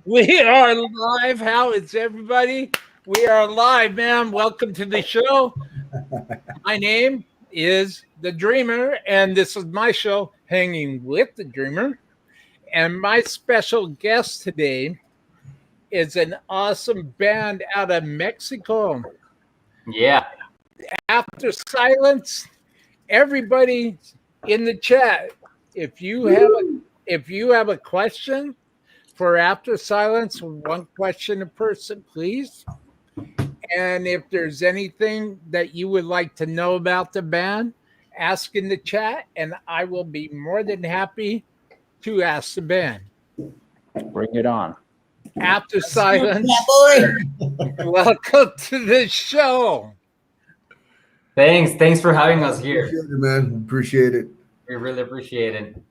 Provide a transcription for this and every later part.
We are live. How is everybody? We are live, man. Welcome to the show. My name is The Dreamer, and this is my show, Hanging with the Dreamer. And my special guest today is an awesome band out of Mexico. Yeah. After Silence, everybody in the chat, if you have a question for After Silence, one question a person, please. And if there's anything that you would like to know about the band, ask in the chat, and I will be more than happy to ask the band. Bring it on. After Silence, welcome to the show. Thanks for having us here. Appreciate it, man. Appreciate it. We really appreciate it.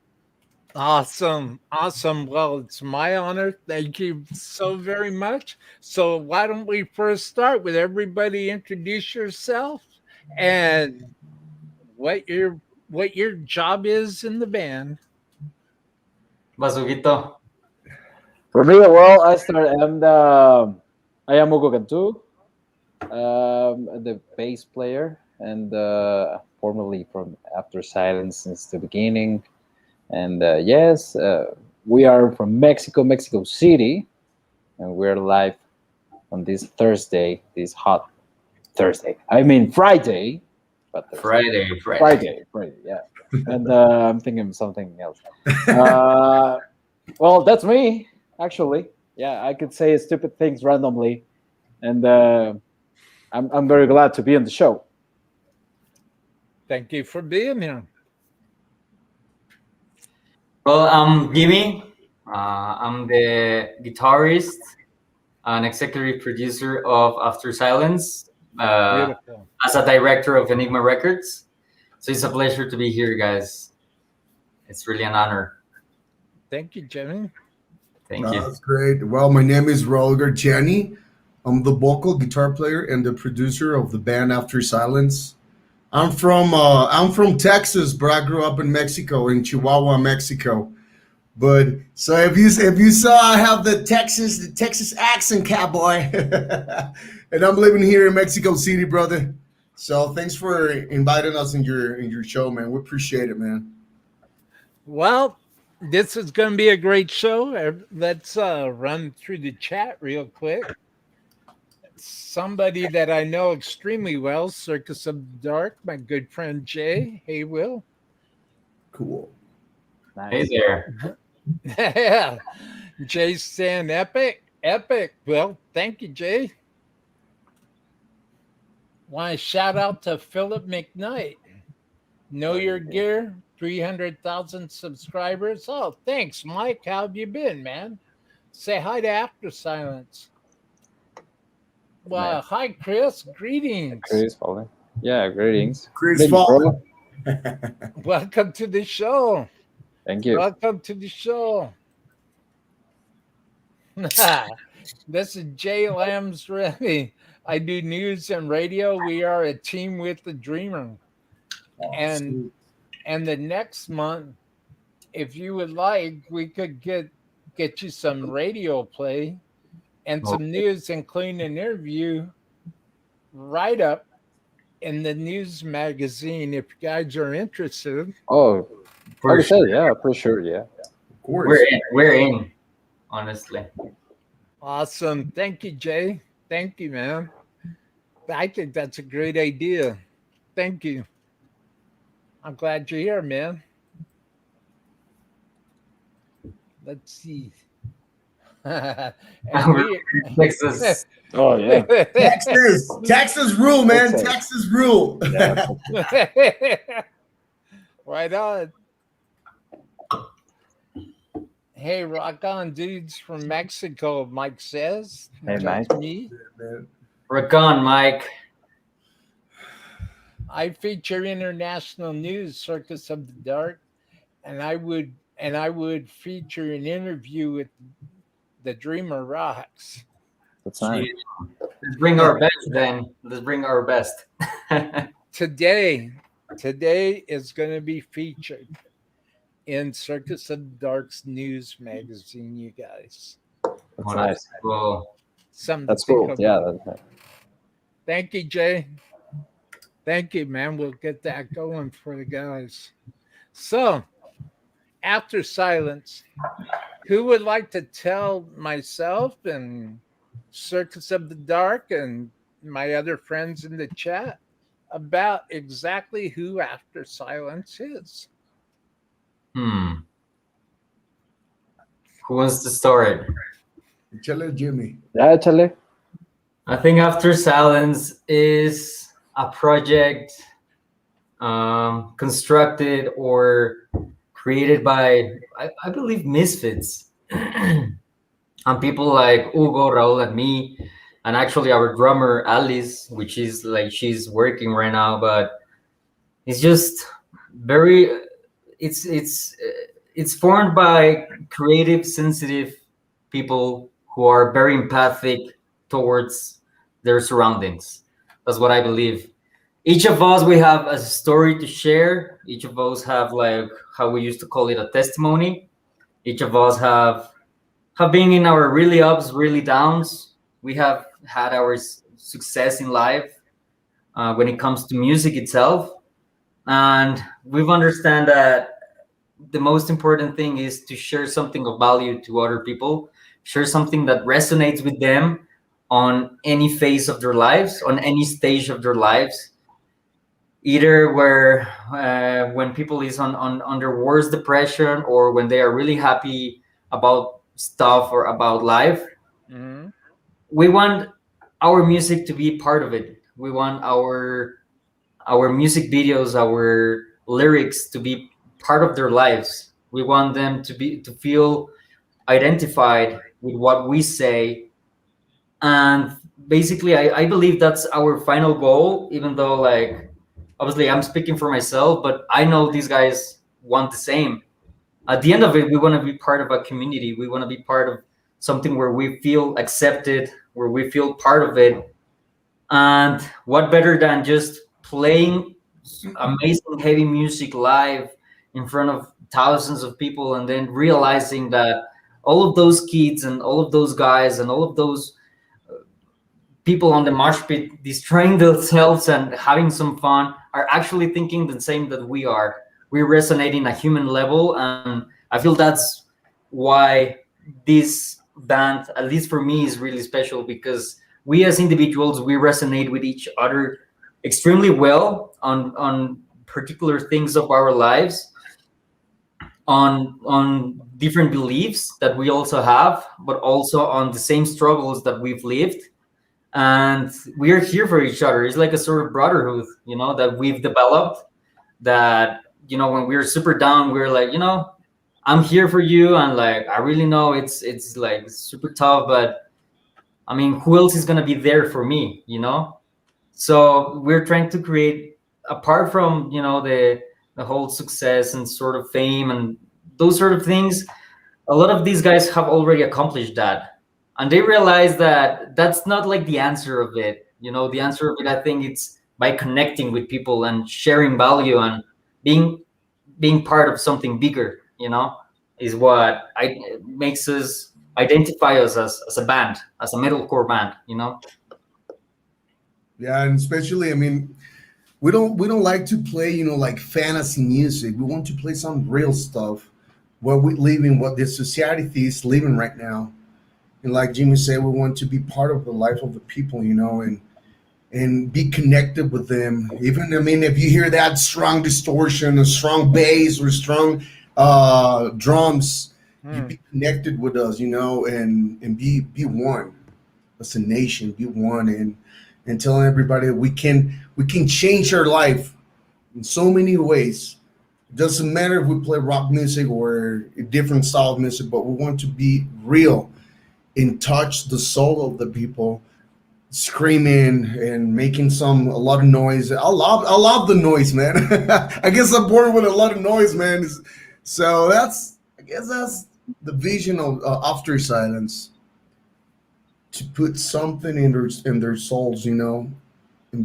Awesome. Well, it's my honor. Thank you so very much. So why don't we first start with everybody introduce yourself and what your job is in the band. Basuguito. For me, well, I am Hugo Cantú, the bass player, and formerly from After Silence since the beginning. And yes, we are from Mexico City, and we're live on this Thursday, this hot Thursday. I mean Friday, but Friday, yeah. And I'm thinking of something else. Well, that's me, actually. Yeah, I could say stupid things randomly, and I'm very glad to be on the show. Thank you for being here. Well, I'm Jimmy. I'm the guitarist and executive producer of After Silence, as a director of Enigma Records. So it's a pleasure to be here, guys. It's really an honor. Thank you, Jimmy. Thank you. That's great. Well, my name is Raul Garccianni. I'm the vocal guitar player and the producer of the band After Silence. I'm from Texas, but I grew up in Mexico, in Chihuahua, Mexico. But so if you saw, I have the Texas accent, cowboy, and I'm living here in Mexico City, brother. So thanks for inviting us in your show, man. We appreciate it, man. Well, this is going to be a great show. Let's run through the chat real quick. Somebody that I know extremely well, Circus of the Dark, my good friend Jay. Hey, Will. Cool. Hey Nice. there. Yeah. Jay saying epic. Well, thank you, Jay. Want to shout out to Philip McKnight. Know Your Gear, 300,000 subscribers. Oh, thanks, Mike. How have you been, man? Say hi to After Silence. Well, hi, Chris. Greetings. Chris, Pauline. Yeah, greetings. Chris Fall. Welcome to the show. Thank you. Welcome to the show. This is Jay Lambs Ready. I do news and radio. We are a team with the Dreamer. And the next month, if you would like, we could get you some radio play and some news, including an interview write-up in the news magazine if you guys are interested. Oh, For sure. yeah, for sure, yeah. Of course. We're in, honestly. Awesome. Thank you, Jay. Thank you, man. I think that's a great idea. Thank you. I'm glad you're here, man. Let's see. Texas. Oh, yeah. Texas rule, man. Texas. Texas rule. Yeah. Right on. Hey, rock on, dudes from Mexico, Mike says. Hey, Just Mike. me. Rock on, Mike. I feature international news, Circus of the Dark, and I would feature an interview with the Dreamer Rocks. That's nice. Let's bring our best then. Let's bring our best. Today is going to be featured in Circus of the Dark's news magazine, you guys. That's nice. Cool. Something That's to think cool. about. Yeah. That's nice. Thank you, Jay. Thank you, man. We'll get that going for the guys. So, after silence, who would like to tell myself and Circus of the Dark and my other friends in the chat about exactly who After Silence is? Who wants to start? Chale, Jimmy. Yeah, Chale. I think After Silence is a project constructed or created by, I believe, misfits. And people like Hugo, Raul, and me, and actually our drummer Alice, which is like she's working right now, but it's just very. It's formed by creative, sensitive people who are very empathic towards their surroundings. That's what I believe. Each of us, we have a story to share. Each of us have, like, how we used to call it, a testimony. Each of us have been in our really ups, really downs. We have had our success in life when it comes to music itself, and we've understand that the most important thing is to share something of value to other people, share something that resonates with them on any phase of their lives, on any stage of their lives, either where when people is on under worst depression, or when they are really happy about stuff or about life. Mm-hmm. We want our music to be part of it. We want our music videos, our lyrics to be part of their lives. We want them to feel identified with what we say. And basically, I believe that's our final goal, even though, like, obviously I'm speaking for myself, but I know these guys want the same. At the end of it, we want to be part of a community. We want to be part of something where we feel accepted, where we feel part of it. And what better than just playing amazing heavy music live in front of thousands of people, and then realizing that all of those kids and all of those guys and all of those people on the mosh pit destroying themselves and having some fun are actually thinking the same that we are. We resonate in a human level, and I feel that's why this band, at least for me, is really special, because we as individuals, we resonate with each other extremely well on particular things of our lives, on different beliefs that we also have, but also on the same struggles that we've lived. And we are here for each other. It's like a sort of brotherhood, that we've developed, that, when we're super down, we're like, I'm here for you. And, like, I really know it's like super tough, but I mean, who else is going to be there for me, So we're trying to create, apart from, the whole success and sort of fame and those sort of things, a lot of these guys have already accomplished that. And they realize that that's not like the answer of it. The answer of it, I think, it's by connecting with people and sharing value and being part of something bigger, is what makes us identify us as a band, as a metalcore band, Yeah, and especially, I mean, we don't like to play, like fantasy music. We want to play some real stuff, what we live in, what the society is living right now. And like Jimmy said, we want to be part of the life of the people, and be connected with them. Even, I mean, if you hear that strong distortion, a strong bass, or strong drums, you be connected with us, and be one as a nation, be one, and telling everybody we can change our life in so many ways. It doesn't matter if we play rock music or a different style of music, but we want to be real and touch the soul of the people, screaming and making a lot of noise. I love the noise, man. I guess I'm born with a lot of noise, man. So I guess that's the vision of After Silence, to put something in their souls, and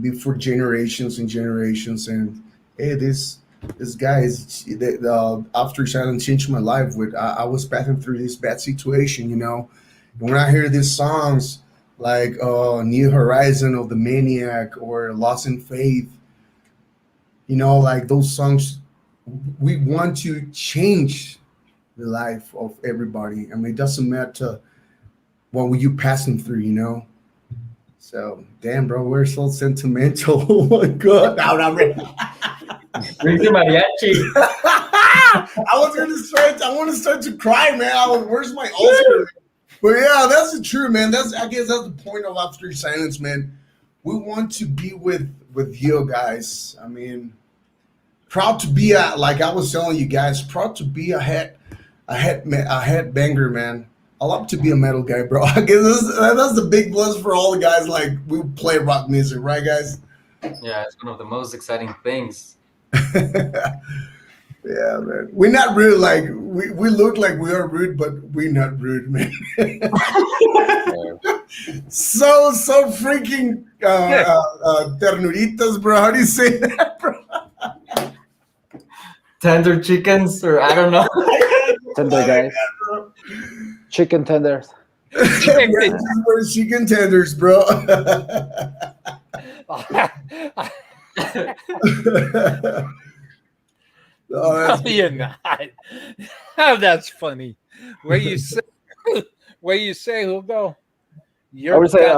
be for generations and generations. And hey, this guy is After Silence changed my life. I was passing through this bad situation, When I hear these songs like New Horizon of the Maniac or Lost in Faith, like those songs, we want to change the life of everybody. I mean, it doesn't matter what were you passing through. So, damn, bro, we're so sentimental. Oh my god! No, not really. Bring the mariachi. I want to start to cry, man. Where's my Oscar? But yeah, that's the truth, man. I guess that's the point of After Silence, man. We want to be with you guys. I mean, proud to be like I was telling you guys, proud to be a headbanger, man. I love to be a metal guy, bro. I guess that's the big plus for all the guys. Like we play rock music, right, guys? Yeah, it's one of the most exciting things. Yeah, man. We're not rude. Like we look like we are rude, but we're not rude, man. so freaking ternuritas, bro. How do you say that, bro? Tender chickens, or I don't know. Tender guys. Chicken tenders. We're chicken tenders, bro. No, you're not. Oh, that's funny. What you say? What you say, Hugo? I would say,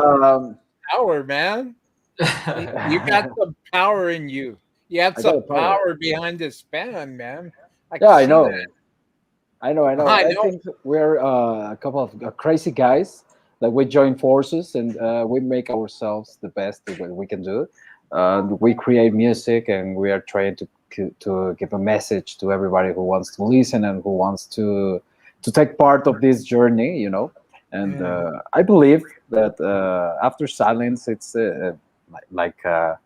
power, man. You got some power in you. You have some power behind this band, man. I know. I know. I think we're a couple of crazy guys that we join forces and we make ourselves the best that we can do. We create music and we are trying to give a message to everybody who wants to listen and who wants to take part of this journey, And I believe that After Silence, it's like I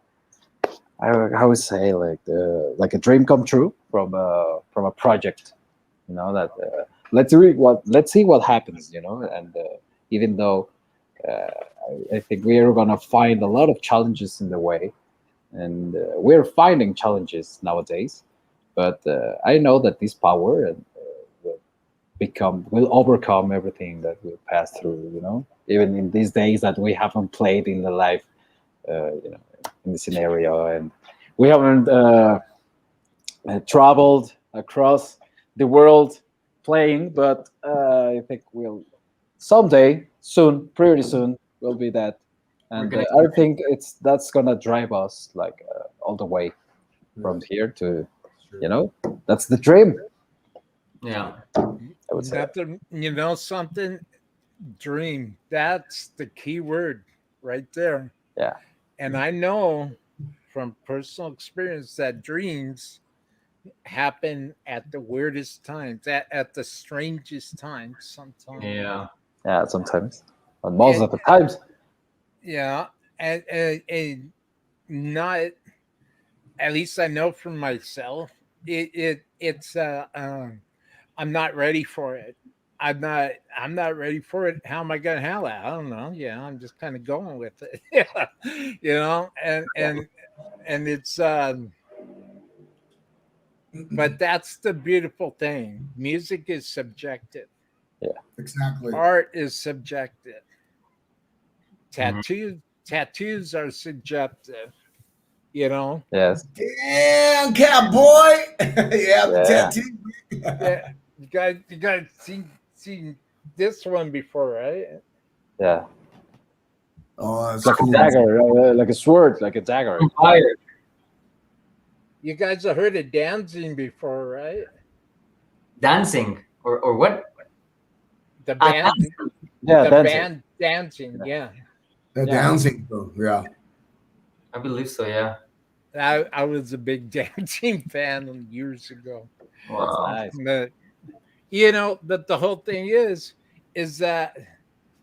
would say like a dream come true from a project, that let's see what happens, and even though I think we are gonna find a lot of challenges in the way, and we're finding challenges nowadays, but I know that this power will overcome everything that we pass through, even in these days that we haven't played in the live, in the scenario, and we haven't traveled across the world playing, but I think we'll someday, soon, pretty soon, will be that, and I think that's gonna drive us all the way from here to, that's the dream. Yeah, I would say. Something, dream. That's the key word right there. Yeah, and I know from personal experience that dreams happen at the weirdest times, at the strangest times sometimes. Yeah, sometimes, but most of the times. Yeah, and not, at least I know from myself, it's I'm not ready for it. I'm not ready for it. How am I gonna handle it? I don't know. Yeah, I'm just kind of going with it. Yeah, and it's but that's the beautiful thing. Music is subjective. Yeah, exactly. Art is subjective. Tattoos are subjective. Yes. Damn, cowboy. Tattoo. Yeah, you guys seen this one before, right? Yeah. Oh, that's like cool. a dagger, like a sword, like a dagger. Fire. You guys have heard of dancing before, right? Dancing or what? The band, band dancing. Yeah. The dancing, bro. Yeah. I believe so. Yeah. I was a big dancing fan years ago. Wow. That's nice. But but the whole thing is that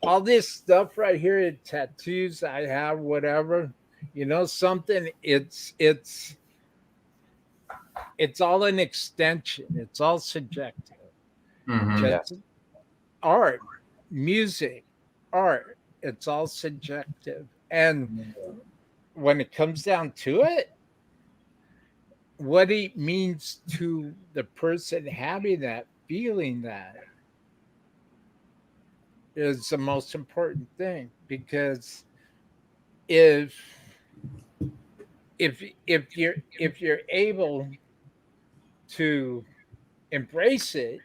all this stuff right here, tattoos I have, whatever, something, it's all an extension. It's all subjective. Just art, music, art, it's all subjective. And when it comes down to it, what it means to the person having that, feeling that, is the most important thing, because if if you're able to embrace it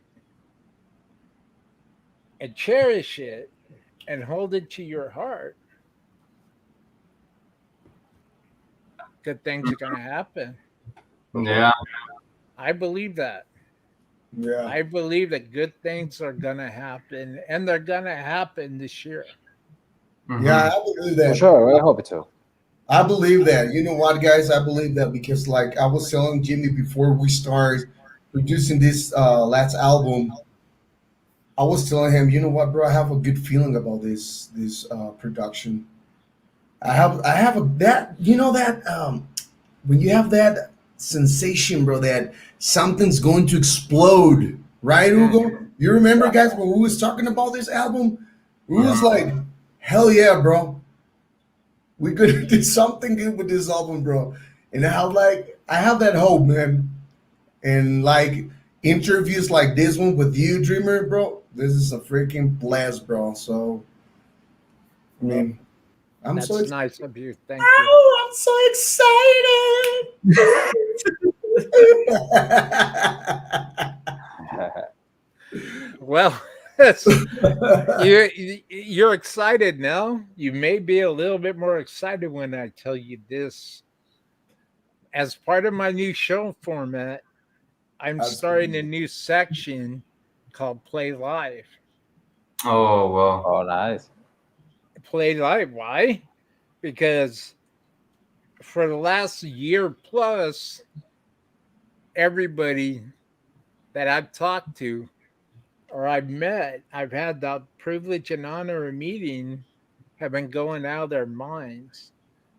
and cherish it and hold it to your heart, good things are going to happen. Yeah. I believe that. Yeah. I believe that good things are going to happen, and they're going to happen this year. Yeah, Mhm. I believe For that. sure, I hope it too. I believe that. You know what, guys? I believe that because, like, I was telling Jimmy before we start producing this last album, I was telling him, you know what, bro? I have a good feeling about this production. I have that that when you have that sensation, bro, that something's going to explode, right, Hugo? You remember, guys, when we was talking about this album? We Yeah. was like, hell yeah, bro. We could do something good with this album, bro. And I have that hope, man. And like interviews like this one with you, Dreamer, bro. This is a freaking blast, bro. So, I mean, I'm so That's excited. nice of you. Thank you. Oh, I'm so excited. Well, you're excited now. You may be a little bit more excited when I tell you this. As part of my new show format, I'm That's starting a cool. new section called Play Live. Oh well. Oh, nice. Play Live. Why? Because for the last year plus, everybody that I've talked to or I've met, I've had the privilege and honor of meeting, have been going out of their minds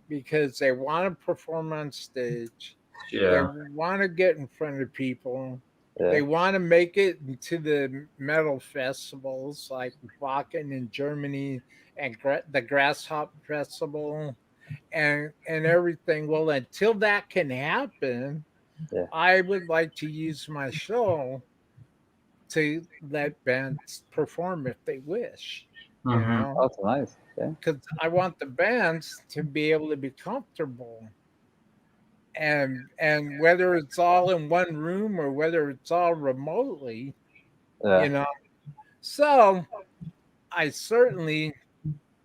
because they want to perform on stage. They Yeah. want to get in front of people. Yeah. They want to make it into the metal festivals like Wacken in Germany and the Grasshopper Festival and everything. Well, until that can happen, Yeah. I would like to use my show to let bands perform if they wish, you Mhm. know, Oh, that's nice. Yeah. because I want the bands to be able to be comfortable, and whether it's all in one room or whether it's all remotely, Yeah. you know. So I certainly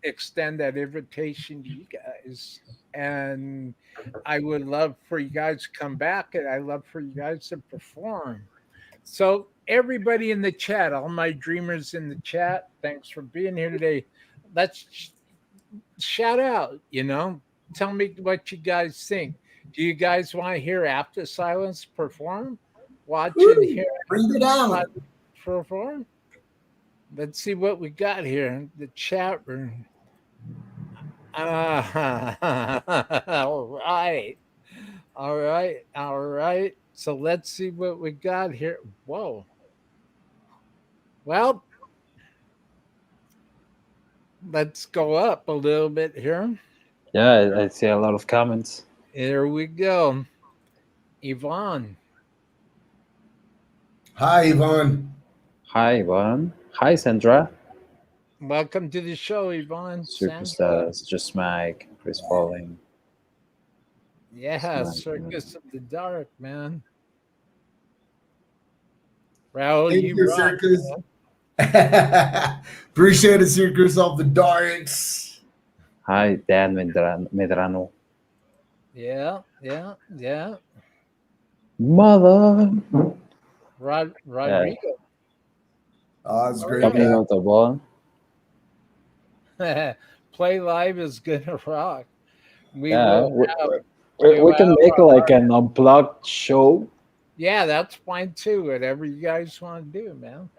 extend that invitation to you guys, and I would love for you guys to come back, and I love for you guys to perform. So everybody in the chat, all my dreamers in the chat, thanks for being here today. Let's shout out, tell me what you guys think. Do you guys want to hear After Silence perform? Watch and Woo! hear Bring it After down. Silence perform? Let's see what we got here in the chat room. All right. All right. All right. So let's see what we got here. Whoa. Well, let's go up a little bit here. Yeah, I see a lot of comments. Here we go. Yvonne. Hi, Yvonne. Hi, Ivan. Hi, Sandra. Welcome to the show, Yvonne. Sandra. Superstars, Just Mike, Chris Pauling. Yeah, Circus of the Dark, man. Raul, Thank you you, rock, Circus. man. Appreciate it, Circus of the Darks. Hi, Dan Medrano. Yeah, yeah, yeah. Mother. Yeah, Rodrigo. Oh, it's All great, right. coming man. out the ball. Play Live is gonna rock. We Yeah, will have we we'll can have make like an unplugged show. yeah, that's fine too. Whatever you guys want to do, man.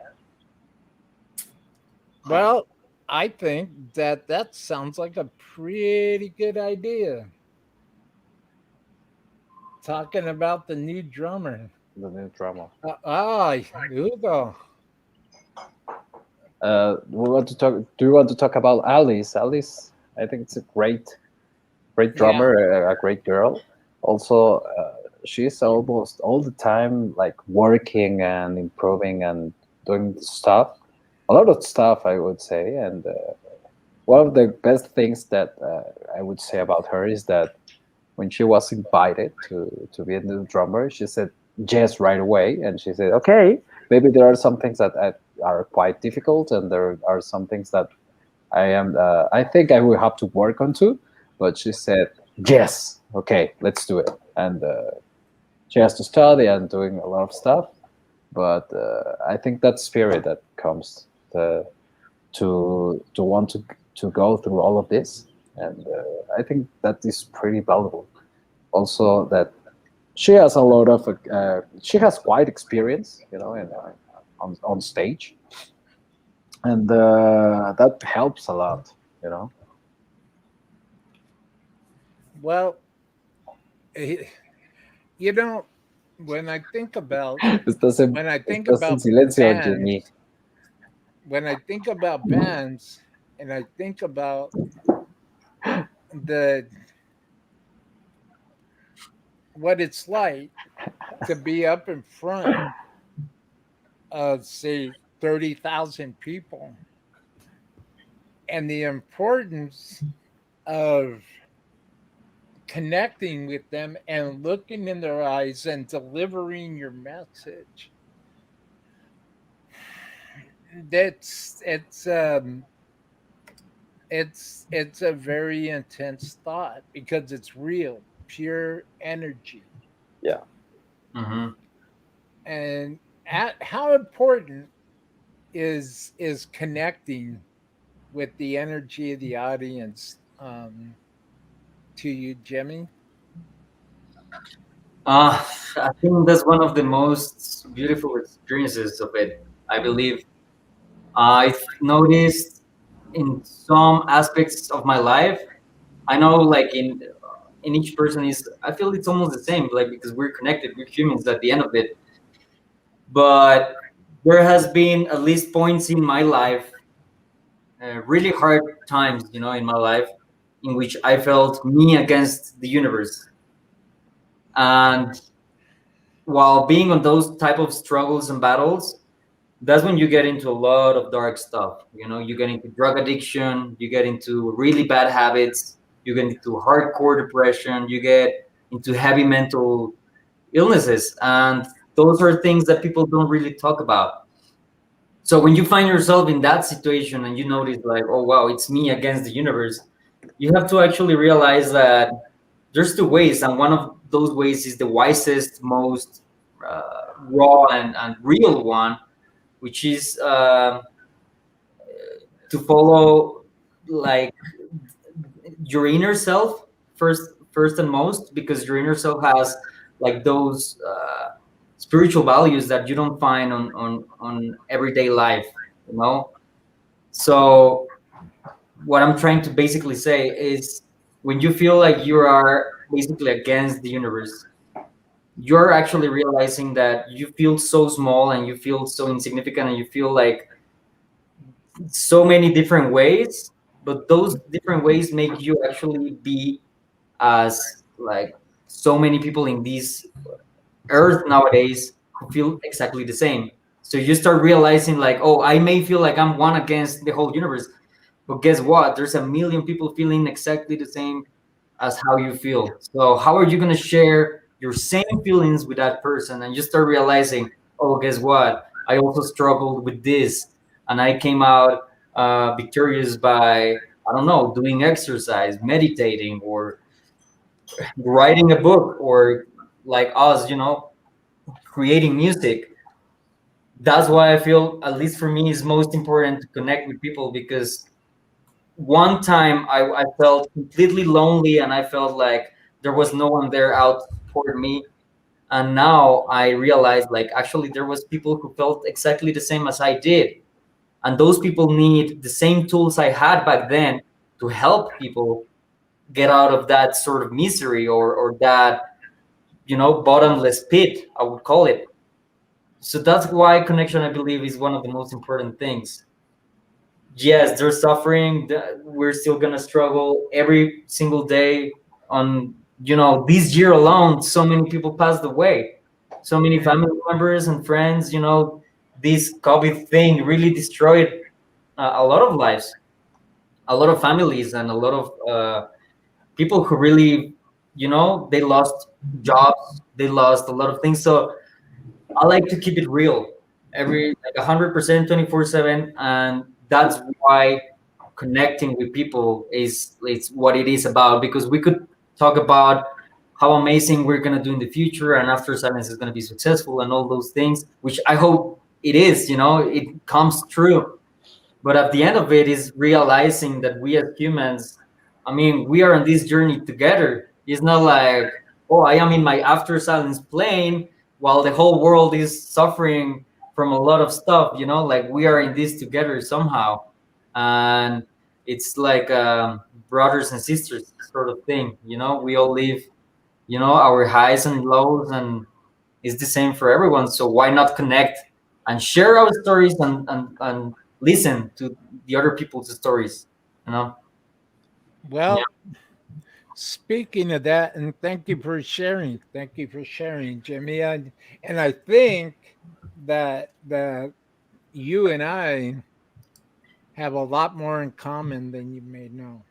Well, I think that sounds like a pretty good idea. Talking about the new drummer. The new drama. Hugo. We want to talk. Do you want to talk about Alice? Alice, I think it's a great Yeah, drummer, a great girl. Also, she's almost all the time like working and improving and doing stuff. a lot of stuff, I would say. And one of the best things that I would say about her is that when she was invited to be a new drummer, she said yes right away, and she said, "Okay, maybe there are some things that are quite difficult, and there are some things that I think I will have to work on too." But she said, "Yes, okay, let's do it." And she has to study and doing a lot of stuff. But I think that spirit that comes to want to go through all of this, and I think that is pretty valuable. Also, that she has a lot of she has quite experience, in, on stage, and that helps a lot, Well, eh, you know, when I think about when I think Estás en about silencio, bands, Jenny. when I think about bands, and I think about the what it's like to be up in front of, say, 30,000 people, and the importance of connecting with them and looking in their eyes and delivering your message. That's it's a very intense thought because it's real, pure energy. Yeah. Mm-hmm. And how important is connecting with the energy of the audience, to you, Jimmy? I think that's one of the most beautiful experiences of it. I believe I've noticed in some aspects of my life. I know, like in each person is. I feel it's almost the same, like because we're connected, we're humans at the end of it. But there has been at least points in my life, really hard times, in my life, in which I felt me against the universe. And while being on those type of struggles and battles, that's when you get into a lot of dark stuff. You get into drug addiction, you get into really bad habits, you get into hardcore depression, you get into heavy mental illnesses, and those are things that people don't really talk about. So when you find yourself in that situation and you notice, like, oh wow, it's me against the universe, you have to actually realize that there's two ways, and one of those ways is the wisest, most raw and real one, which is to follow, like, your inner self first and most, because your inner self has like those spiritual values that you don't find on everyday life, you know. So what I'm trying to basically say is, when you feel like you are basically against the universe, you're actually realizing that you feel so small and you feel so insignificant and you feel like so many different ways, but those different ways make you actually be as, like, so many people in this earth nowadays who feel exactly the same. So you start realizing, like, oh, I may feel like I'm one against the whole universe, but guess what, there's a million people feeling exactly the same as how you feel. So how are you going to share your same feelings with that person? And you start realizing, oh, guess what, I also struggled with this, and I came out victorious by, I don't know, doing exercise, meditating, or writing a book, or like us, creating music. That's why I feel, at least for me, is most important to connect with people, because one time I felt completely lonely and I felt like there was no one there out for me. And now I realized, like, actually there was people who felt exactly the same as I did. And those people need the same tools I had back then to help people get out of that sort of misery, or that, bottomless pit, I would call it. So that's why connection, I believe, is one of the most important things. Yes, they're suffering. We're still gonna struggle every single day. On, this year alone, so many people passed away. So many family members and friends, this COVID thing really destroyed a lot of lives, a lot of families, and a lot of people who really, they lost jobs, they lost a lot of things. So I like to keep it real, every like 100%, 24/7, and that's why connecting with people is it's what it is about. Because we could talk about how amazing we're gonna do in the future, and After Silence is gonna be successful, and all those things, which I hope it is. It comes true. But at the end of it is realizing that we as humans, I mean, we are on this journey together. It's not like, oh, I am in my After Silence plane while the whole world is suffering from a lot of stuff, like we are in this together somehow. And it's like brothers and sisters sort of thing, we all live, our highs and lows, and it's the same for everyone. So why not connect and share our stories, and listen to the other people's stories, Well, speaking of that, and thank you for sharing. Thank you for sharing, Jimmy. And I think that you and I have a lot more in common than you may know.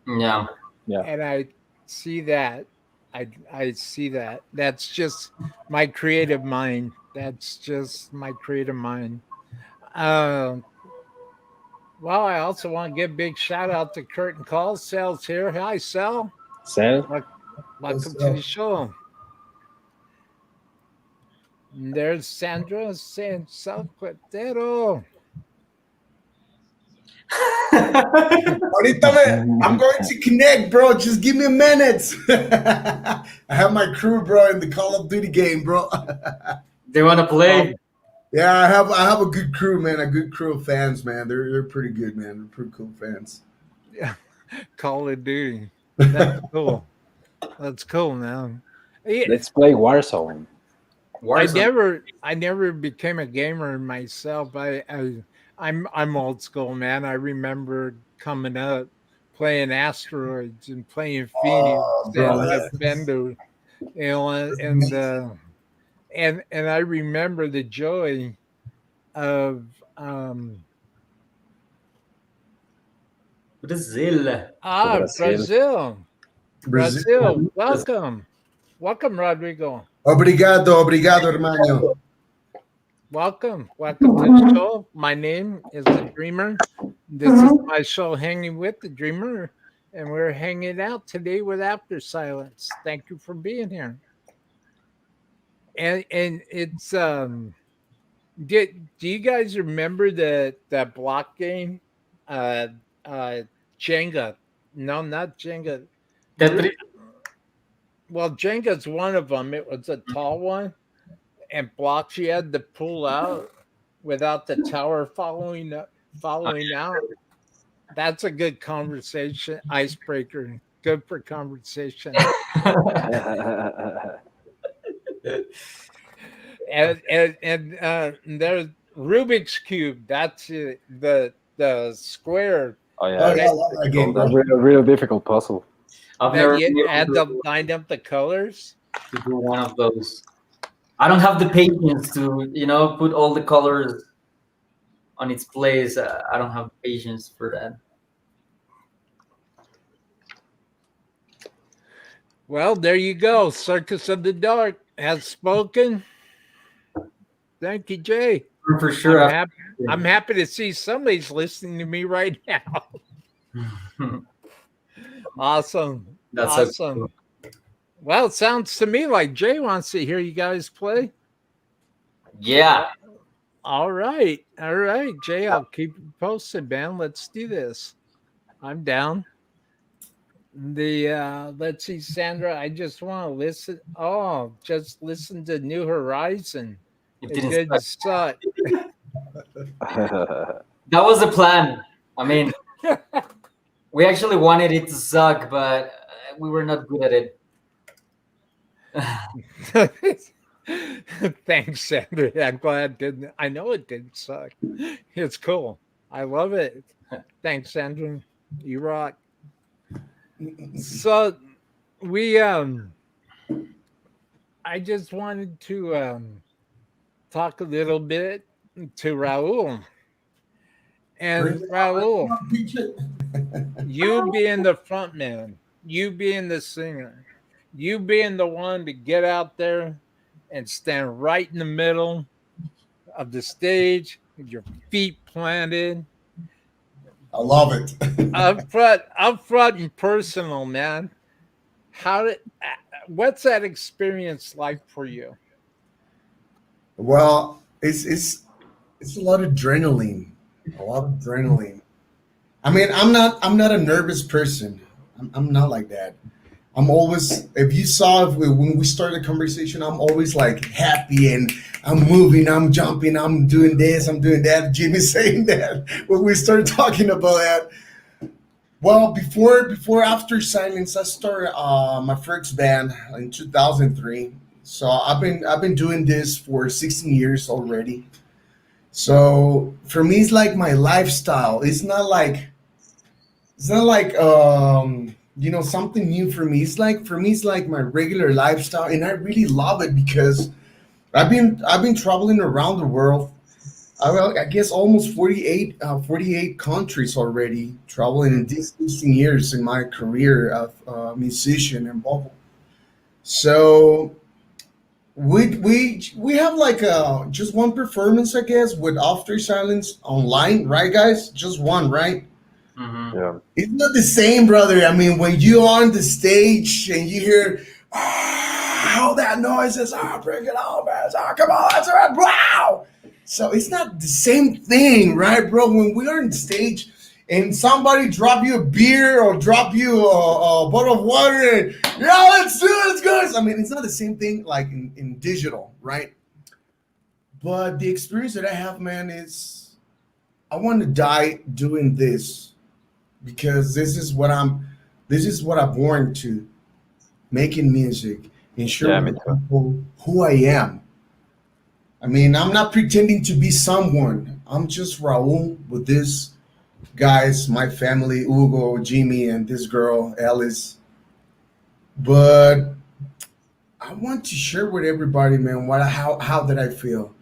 Yeah. And I see that. I see that. That's just my creative mind. That's just my creative mind. Well, I also want to give a big shout out to Curtin Call. Sal's here. Hi, Sal. Sal? Welcome to the show. And there's Sandra saying Sal Cuetero. I'm going to connect, bro. Just give me a minute. I have my crew, bro, in the Call of Duty game, bro. They want to play. Yeah, I have a good crew, man. A good crew of fans, man. They're pretty good, man. They're pretty cool fans. Yeah, Call of Duty. That's cool. That's cool, man. Let's play Warzone. I never became a gamer myself. I'm old school, man. I remember coming up playing Asteroids and playing Phoenix and Defender, and I remember the joy of Brazil. Brazil. Welcome, Rodrigo. Obrigado, hermano. Welcome to the show. My name is The Dreamer. This is my show, Hanging with the Dreamer, and we're hanging out today with After Silence. Thank you for being here. And it's do you guys remember that block game? Jenga. No, not Jenga. Tetris. Well, Jenga's one of them. It was a tall one, and blocks you had to pull out without the tower following out. That's a good conversation icebreaker. Good for conversation. and there's Rubik's cube. That's the square. Oh yeah, a real difficult puzzle. I've never you had to line up the colors to do one of those. I don't have the patience to put all the colors on its place. I don't have patience for that. Well, there you go. Circus of the Dark has spoken. Thank you, Jay. For sure. I'm happy to see somebody's listening to me right now. Awesome. That's awesome. So cool. Well, it sounds to me like Jay wants to hear you guys play. Yeah. All right, Jay. I'll keep you posted, man. Let's do this. I'm down. Let's see, Sandra. I just want to listen. Oh, just listen to New Horizon. It didn't suck. That was the plan. I mean, we actually wanted it to suck, but we were not good at it. Thanks, Sandra. I'm glad it didn't. I know it didn't suck. It's cool. I love it. Thanks, Sandra. You rock. So we I just wanted to talk a little bit to Raul. And Bring it Raul, on, beach it. you being the front man, you being the singer, you being the one to get out there and stand right in the middle of the stage with your feet planted, I love it. up front and personal, man. How did what's that experience like for you? Well, it's a lot of adrenaline, a lot of adrenaline. I mean, I'm not a nervous person. I'm not like that. I'm always, if you saw when we started the conversation, I'm always like happy and I'm moving, I'm jumping, I'm doing this, I'm doing that. Jimmy's saying that when we started talking about that. Well, before After Silence, I started my first band in 2003. So I've been doing this for 16 years already. So for me, it's like my lifestyle. It's not like something new for me. It's like for me it's like my regular lifestyle, and I really love it because I've been traveling around the world. I guess almost 48 countries already, traveling in these 16 years in my career of musician and vocal. So we have like just one performance, I guess, with After Silence online, right, guys? Just one, right? Mm-hmm. Yeah. It's not the same, brother. I mean, when you're on the stage and you hear all that noise, is bring it on, man. Come on, that's all right, wow. So it's not the same thing, right, bro? When we are on stage and somebody drop you a beer or drop you a bottle of water, and yeah, let's do it, let's go. I mean, it's not the same thing like in digital, right? But the experience that I have, man, is I want to die doing this because this is what I'm born to, making music and Yeah, showing me the too. people who I am. I mean, I'm not pretending to be someone. I'm just Raul with this guys, my family, Hugo, Jimmy, and this girl, Alice. But I want to share with everybody, man, how did I feel?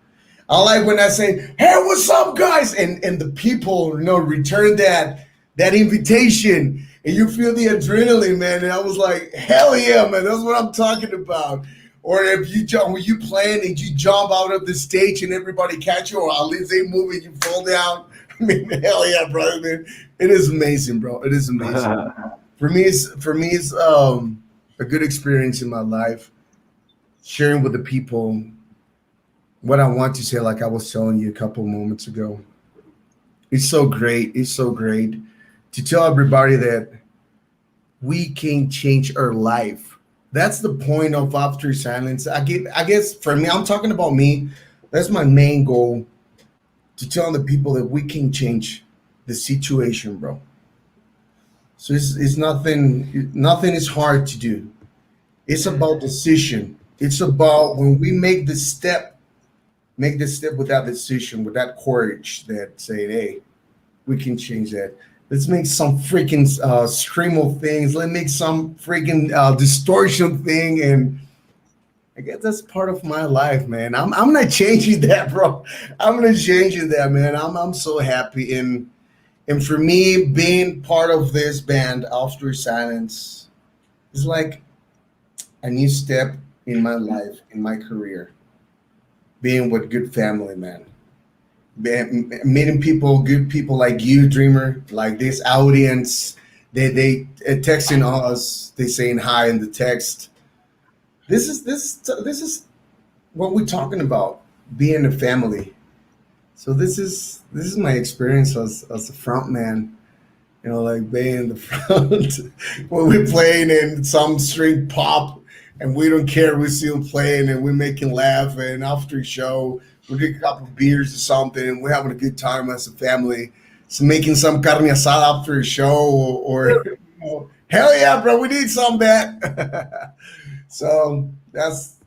I like when I say, "Hey, what's up, guys?" and the people, return that invitation, and you feel the adrenaline, man. And I was like, "Hell yeah, man! That's what I'm talking about." Or if you jump, when you playing and you jump out of the stage and everybody catch you, or at least they move and you fall down. I mean, hell yeah, brother, man! It is amazing, bro. It is amazing. For me, it's a good experience in my life, sharing with the people what I want to say, like I was telling you a couple moments ago. It's so great. It's so great to tell everybody that we can change our life. That's the point of After Silence. I guess for me, I'm talking about me. That's my main goal, to tell the people that we can change the situation, bro. So it's nothing is hard to do. It's about decision. It's about when we make the step with that decision, with that courage that say, hey, we can change that. Let's make some freaking screamo things. Let's make some freaking distortion thing. And I guess that's part of my life, man. I'm not changing that, bro. I'm not changing that, man. I'm so happy. And for me, being part of this band, After Silence, is like a new step in my life, in my career. Being with good family, man. Meeting people, good people like you, Dreamer, like this audience. They texting us, they saying hi in the text. This is what we're talking about, being a family. So this is my experience as a front man. Like being in the front when we're playing and some string pop, and we don't care. We're still playing and we're making laugh. And after show, we drink a couple of beers or something, and we're having a good time as a family. So making some carne asada after a show, hell yeah, bro, we need some of that. So that's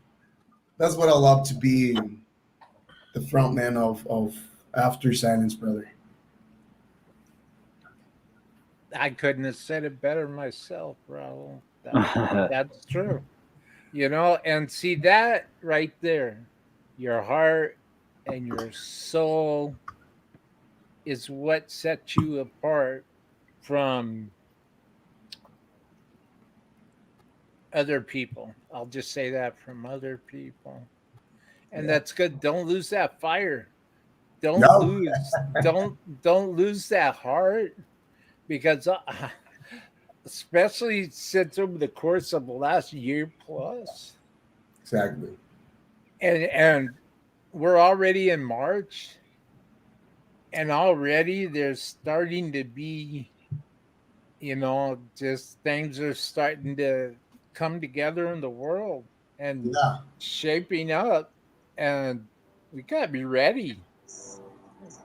what I love to be the front man of After Silence, brother. I couldn't have said it better myself, Raul. That's true. And see that right there, your heart, and your soul is what sets you apart from other people. I'll just say that, from other people. And Yeah. that's good. Don't lose that fire. Don't No. lose don't lose that heart, because especially since over the course of the last year plus, Exactly. and we're already in March, and already there's starting to be, just things are starting to come together in the world and Yeah. shaping up, and we gotta be ready.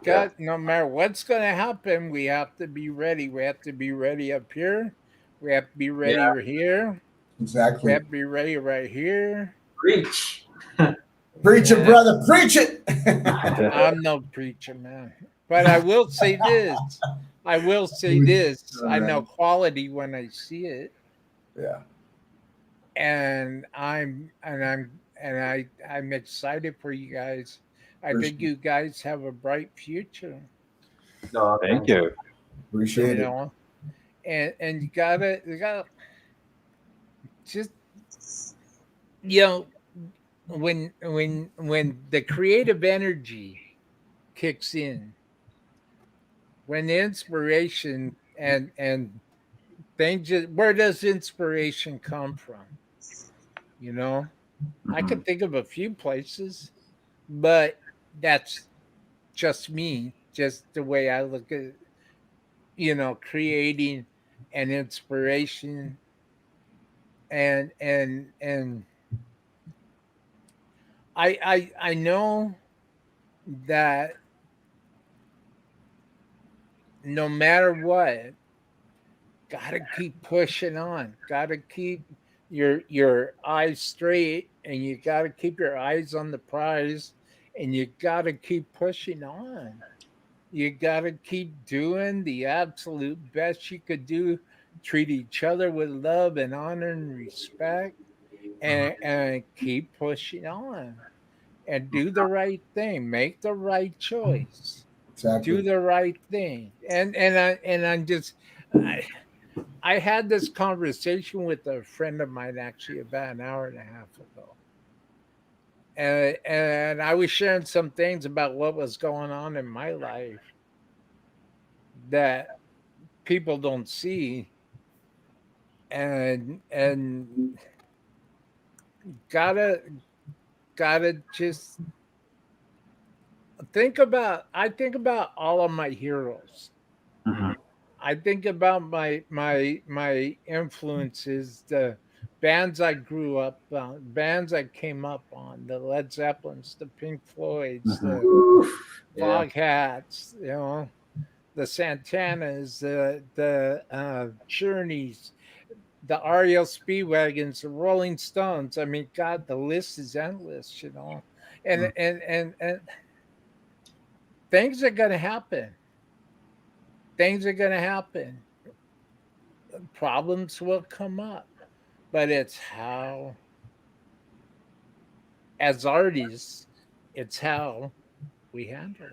Yeah. No matter what's gonna happen, we have to be ready. We have to be ready up here. We have to be ready Yeah. here. We Exactly. have to be ready right here. Preach. Preach it, Yeah, brother. Preach it. I'm no preacher, man. But I will say this. I will say this. All I know right. quality when I see it. Yeah. And I'm excited for you guys. I think Appreciate, you guys have a bright future, No, Thank thank you. you. you appreciate it. know. And you gotta just, you know when the creative energy kicks in, when the inspiration and things just, where does inspiration come from? You know, I Mhm. could think of a few places, but that's just me, just the way I look at, creating an inspiration, and I know that no matter what, gotta keep pushing on. Gotta keep your eyes straight, and you gotta keep your eyes on the prize, and you gotta keep pushing on. You gotta keep doing the absolute best you could do. Treat each other with love and honor and respect, and keep pushing on, and do the right thing. Make the right choice. Do Exactly. the right thing. I'm just, I had this conversation with a friend of mine actually about an hour and a half ago. And I was sharing some things about what was going on in my life that people don't see, and gotta just I think about all of my heroes. Mhm. I think about my influences, the bands I grew up on, bands I came up on, the Led Zeppelins, the Pink Floyds, Mhm. the Yeah. Foghats, the Santanas, the Journeys, the REO Speedwagons, the Rolling Stones. I mean, God, the list is endless, and things are gonna happen. Things are gonna happen. Problems will come up, but it's how, as artists, it's how we handle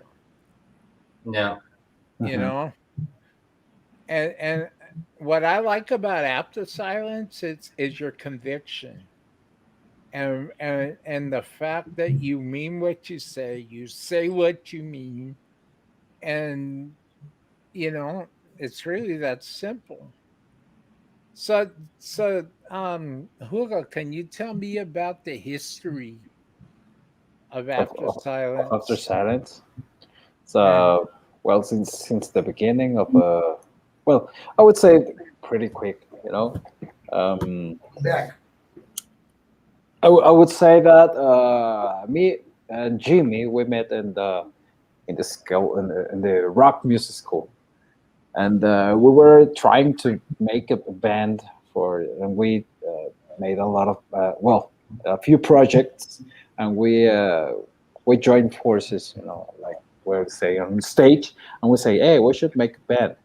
them. Yeah. You Mhm. know, and what I like about After Silence is your conviction, and the fact that you mean what you say what you mean, and you know it's really that simple. So Hugo, can you tell me about the history of Of, After of, of After Silence? Silence. Yeah. So, well, since the beginning of well, I would say pretty quick. Um, Back. I would say that me and Jimmy, we met in the school in the rock music school, and we were trying to make a band and we made a lot of a few projects, and we joined forces, like we're saying on stage, and we say, hey, we should make a band.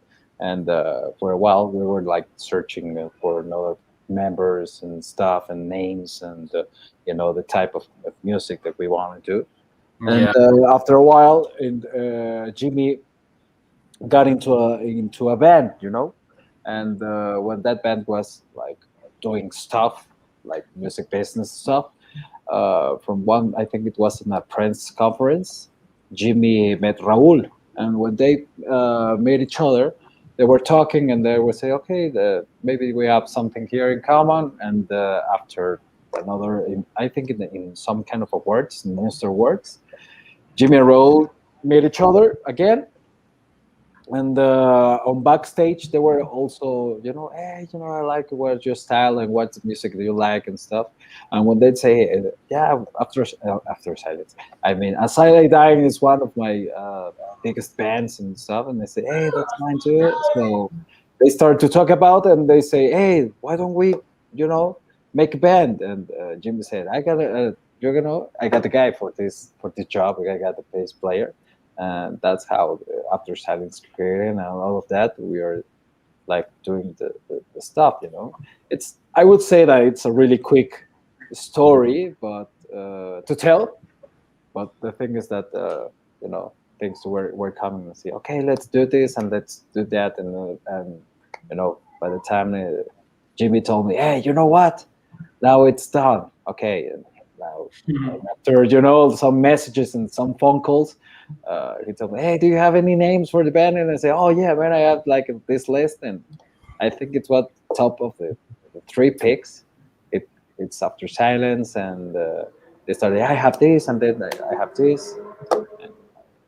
And for a while we were like searching for another members and stuff and names, and the type of music that we want to do. And after a while, Jimmy got into a band, and when that band was like doing stuff like music business stuff, from one, I think it was in a press conference, Jimmy met Raul, and when they met each other, they were talking, and they would say, okay, maybe we have something here in common. And after another, I think in some kind of awards, monster awards, Jimmy and Raul met each other again. And on backstage, they were also, hey, I like what's your style and what music do you like and stuff. And when they'd say, yeah, after Silence, I mean, As I Lay Dying is one of my biggest bands and stuff. And they say, hey, that's mine too. So they start to talk about it, and they say, hey, why don't we, make a band? And Jimmy said, I got the guy for this job. I got the bass player. And that's how After Silence created, and all of that we are like doing the stuff. I would say that it's a really quick story, but to tell. But the thing is that things were coming and say, okay, let's do this and let's do that, and by the time Jimmy told me, hey, you know what, now it's done, okay. And now after some messages and some phone calls, he told me, hey, do you have any names for the band? And I say, oh yeah, man, I have like this list, and I think it's what top of the three picks. It's After Silence, and they started, I have this, and then I have this. And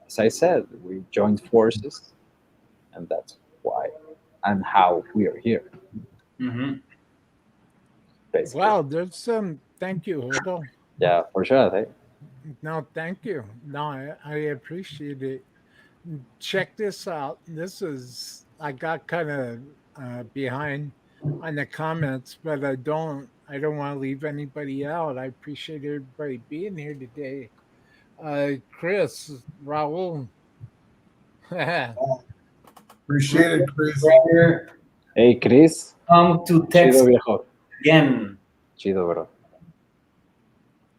as I said, we joined forces, and that's why and how we are here. Basically. Wow, there's some. Thank you, Hugo. Yeah, for sure. No, thank you. No, I appreciate it. Check this out. I got kind of behind on the comments, but I don't want to leave anybody out. I appreciate everybody being here today. Chris, Raul. Appreciate it, Chris. Hey, Chris. Come to Texas again. Chido, bro.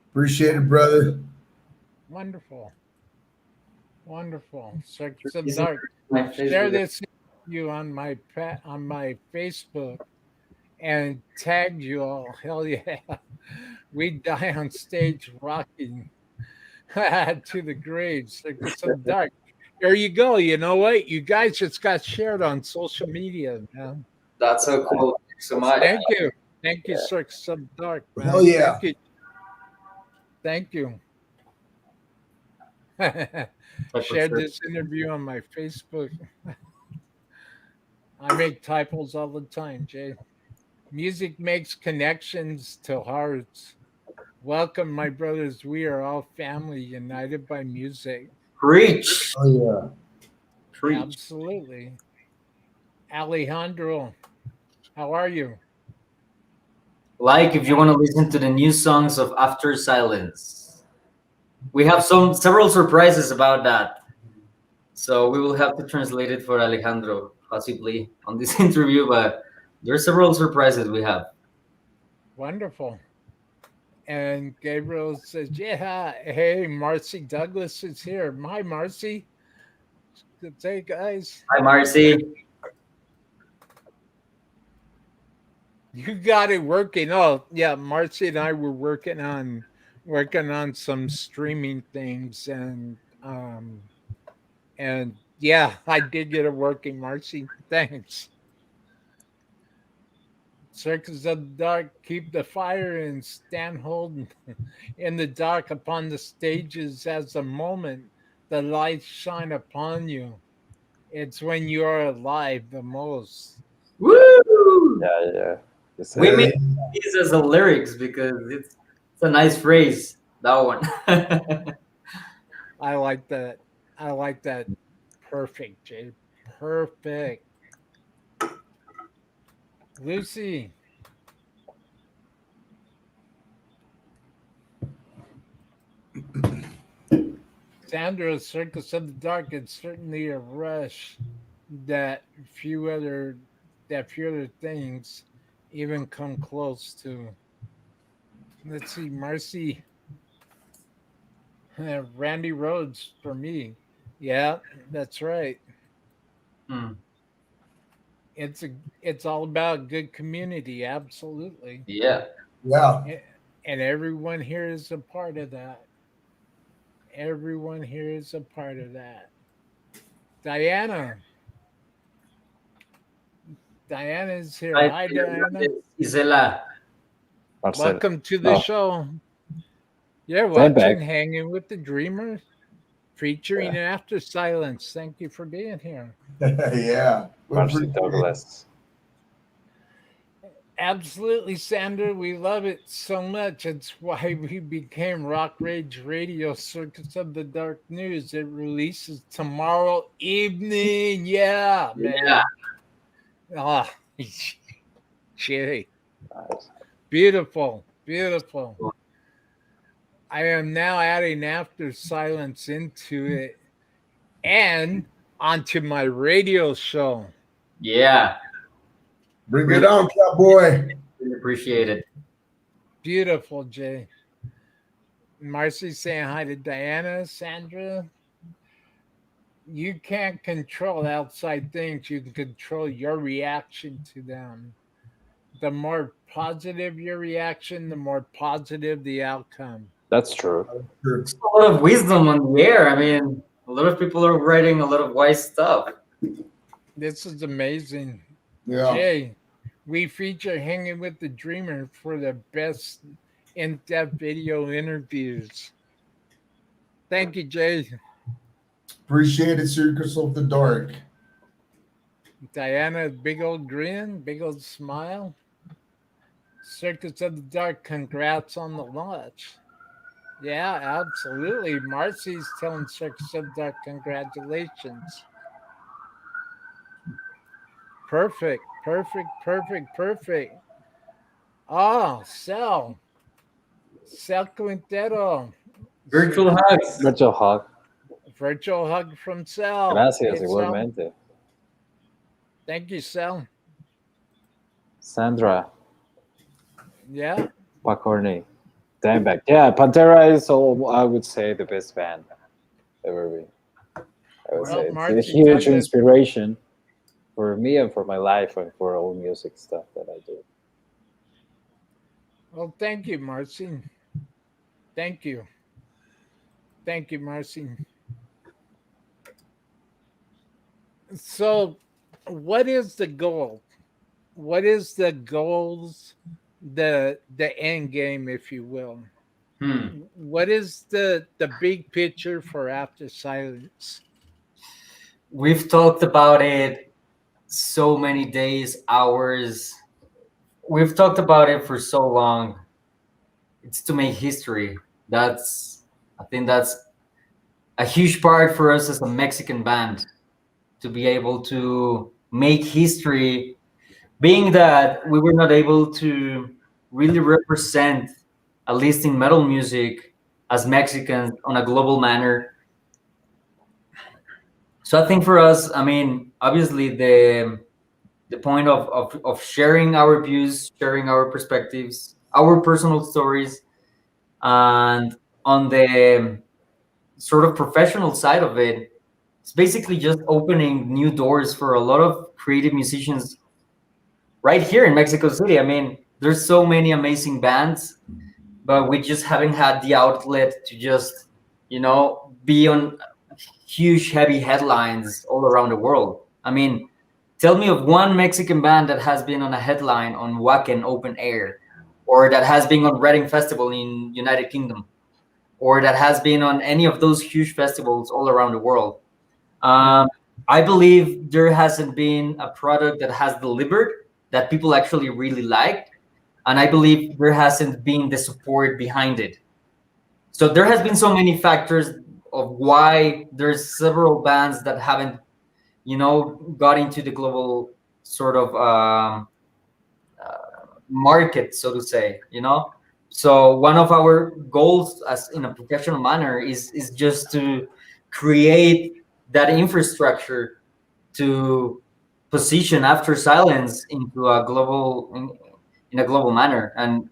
Appreciate it, brother. Wonderful. Circus of Dark. Share this you on my Facebook and tag you all. Hell yeah. We die on stage rocking to the grave. Circus of Dark. There you go. You know what? You guys just got shared on social media, man. That's so cool. Thanks so much. Thank you. Thank you, Circus of Dark, man. Oh yeah. Thank you. Shared this interview on my Facebook. I make typos all the time, Jay. Music makes connections to hearts. Welcome, my brothers. We are all family united by music. Preach. Oh yeah. Preach. Absolutely. Alejandro, how are you? Like, if you want to listen to the new songs of After Silence, we have several surprises about that. So we will have to translate it for Alejandro possibly on this interview, but there are several surprises we have. Wonderful. And Gabriel says, yeah, hey, Marcy Douglas is here. Hi, Marcy. Good day, guys. Hi, Marcy. You got it working. Oh, yeah, Marcy and I were working on some streaming things, and yeah, I did get it working, Marcy. Thanks. Circus of the Dark, keep the fire and stand holding in the dark upon the stages as the moment the lights shine upon you. It's when you are alive the most. Woo! Yeah. We made these as the lyrics because it's a nice phrase, that one. I like that. Perfect, Jay. Perfect. Lucy. Sandra, Circus of the Dark, it's certainly a rush that few other things even come close to. Let's see, Marcy. Randy Rhodes for me. Yeah, that's right. Hmm. It's all about good community, absolutely. Yeah. Yeah. A- And everyone here is a part of that. Everyone here is a part of that. Diana, Diana's here. Hi, Hi, dear Diana. Isela. Marcel. Welcome to the Oh, show. You're I'm back. watching Hanging with the Dreamers, featuring After Silence. Thank you for being here. Yeah. We Marcy appreciate it. Douglas. Absolutely, Sandra. We love it so much. It's why we became Rock Rage Radio Circus of the Dark News. It releases tomorrow evening. Yeah, Yeah. man. Ah, Sherry. Nice. Beautiful. Beautiful. I am now adding After Silence into it and onto my radio show. Yeah. Bring it Really, on, cowboy. really appreciate it. Beautiful, Jay. Marcy saying hi to Diana, Sandra. You can't control outside things, you can control your reaction to them. The more positive your reaction, the more positive the outcome. That's true. Sure. There's a lot of wisdom on the air. I mean, a lot of people are writing a lot of wise stuff. This is amazing. Yeah. Jay, we feature Hanging with the Dreamer for the best in depth video interviews. Thank you, Jay. Appreciate it, Circus of the Dark. Diana, big old grin, big old smile. Circus of the Dark, congrats on the launch. Yeah, absolutely. Marcy's telling Circus of the Dark congratulations. Perfect, perfect, perfect, perfect. Oh, Cell Quintero. Virtual hugs. Virtual hug. Virtual hug from Cell. Gracias, Hey, Cell. igualmente. Thank you, Cell. Sandra Yeah. Pacorni. Dimebag. Yeah, Pantera is all, I would say, the best band ever been. I would Well, say it's a Marcy huge said that. inspiration for me and for my life and for all music stuff that I do. Well, thank you, Marcy. Thank you. Thank you, Marcy. So, what is the goal? What is the goals? The end game, if you will. What is the big picture for After Silence? We've talked about it so many days, hours. We've talked about it for so long. It's to make history. I think that's a huge part for us as a Mexican band to be able to make history, being that we were not able to really represent, at least in metal music, as Mexicans on a global manner. So I think for us, I mean, obviously the point of sharing our views, sharing our perspectives, our personal stories, and on the sort of professional side of it, it's basically just opening new doors for a lot of creative musicians right here in Mexico City. I mean, there's so many amazing bands, but we just haven't had the outlet to just, be on huge, heavy headlines all around the world. I mean, tell me of one Mexican band that has been on a headline on Wacken Open Air, or that has been on Reading Festival in United Kingdom, or that has been on any of those huge festivals all around the world. I believe there hasn't been a product that has delivered that people actually really liked, and I believe there hasn't been the support behind it. So there has been so many factors of why there's several bands that haven't, got into the global sort of market, so to say. So one of our goals, as in a professional manner, is just to create that infrastructure to position After Silence into a global in a global manner. And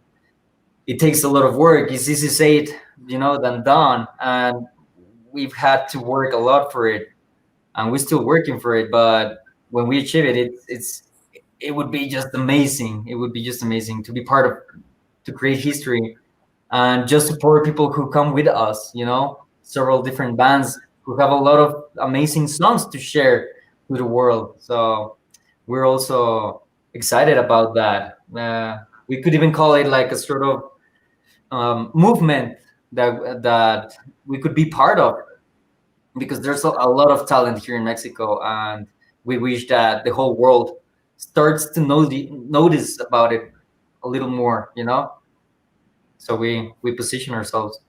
it takes a lot of work. It's easy said, than done, and we've had to work a lot for it, and we're still working for it. But when we achieve it, it would be just amazing. It would be just amazing to be part of, to create history, and just support people who come with us. Several different bands who have a lot of amazing songs to share to the world. So we're also excited about that. We could even call it like a sort of movement that we could be part of, because there's a lot of talent here in Mexico, and we wish that the whole world starts to notice about it a little more. So we position ourselves.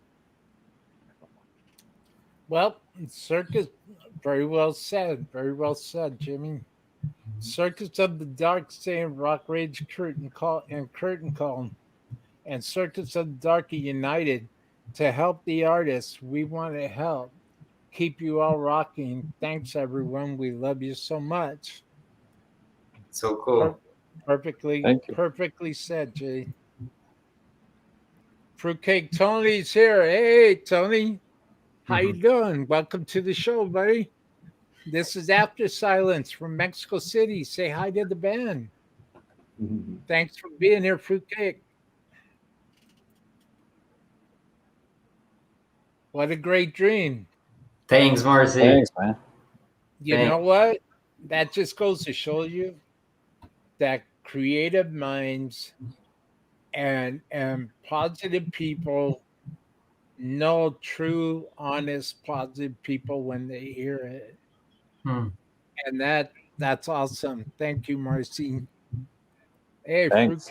Well, Circus, very well said. Very well said, Jimmy. Circus of the Dark saying Rock Rage Curtain Call and Curtain Call, and Circus of the Dark are united to help the artists. We want to help keep you all rocking. Thanks, everyone. We love you so much. So cool. Perfectly said, Jay. Fruitcake Tony's here. Hey, Tony. How you doing? Welcome to the show, buddy. This is After Silence from Mexico City. Say hi to the band. Thanks for being here, Fruitcake. What a great dream. Thanks, Marcy. Thanks, man. You know what? That just goes to show you that creative minds and positive people know true, honest, positive people when they hear it. And that's awesome. Thank you, Marcy. Hey, Thanks.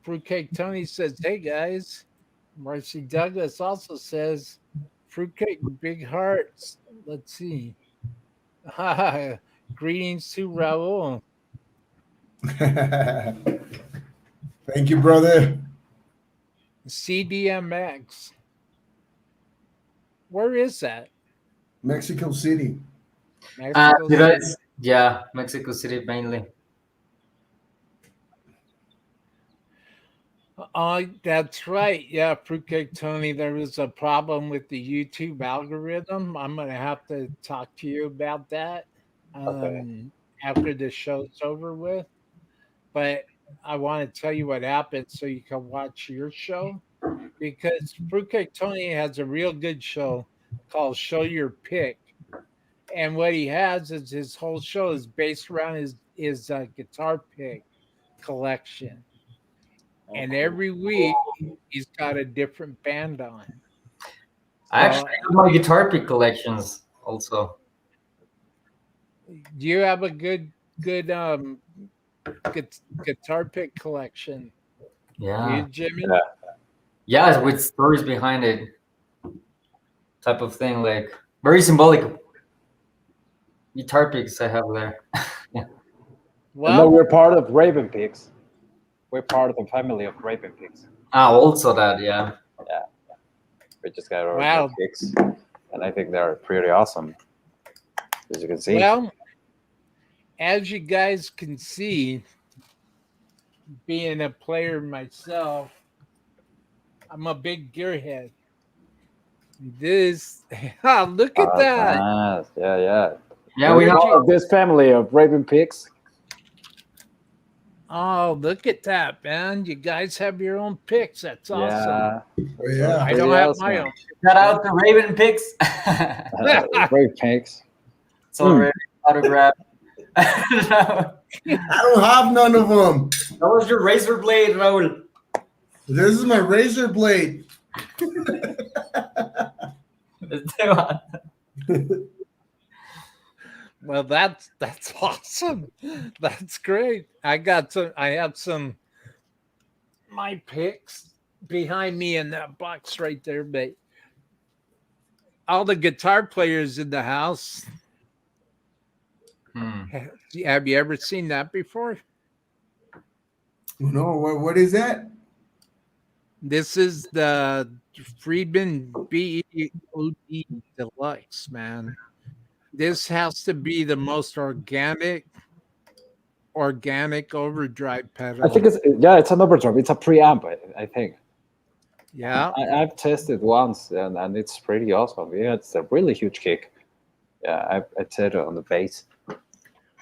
Fruitcake Tony says, hey guys. Marcy Douglas also says, Fruitcake big hearts. Let's see. Greetings to Raul. Thank you, brother. CDMX. Where is that? Mexico City. Yeah, Mexico City mainly. That's right. Yeah, Fruitcake Tony, there was a problem with the YouTube algorithm. I'm going to have to talk to you about that after the show's over with. But I want to tell you what happened so you can watch your show, because Fruitcake Tony has a real good show called Show Your Pick. And what he has is his whole show is based around his guitar pick collection. And every week he's got a different band on. I actually have my guitar pick collections also. Do you have a good guitar pick collection? Yeah. You, Jimmy? Yeah, with stories behind it, type of thing, like very symbolic guitar picks I have there. Yeah. Well, we're part of Raven Picks. We're part of the family of Raven Picks. Also that, yeah. Yeah. We just got our picks, and I think they're pretty awesome, as you can see. Well, as you guys can see, being a player myself, I'm a big gearhead. Look at that. Nice. Yeah. Yeah, we have this family of Raven Picks. Oh, look at that, man. You guys have your own picks. That's awesome. Yeah. I don't have my own. Shout out to Raven Picks. Raven Picks. It's already autographed. I don't have none of them. That was your razor blade, Raul. This is my razor blade. Well, that's awesome. That's great. I have some my picks behind me in that box right there, but all the guitar players in the house. Have you ever seen that before? No, what is that? This is the Friedman BEOD Deluxe, man. This has to be the most organic organic overdrive pedal. I think it's an overdrive. It's a preamp, I think. Yeah. I've tested once, and it's pretty awesome. Yeah, it's a really huge kick. Yeah, I said it on the bass.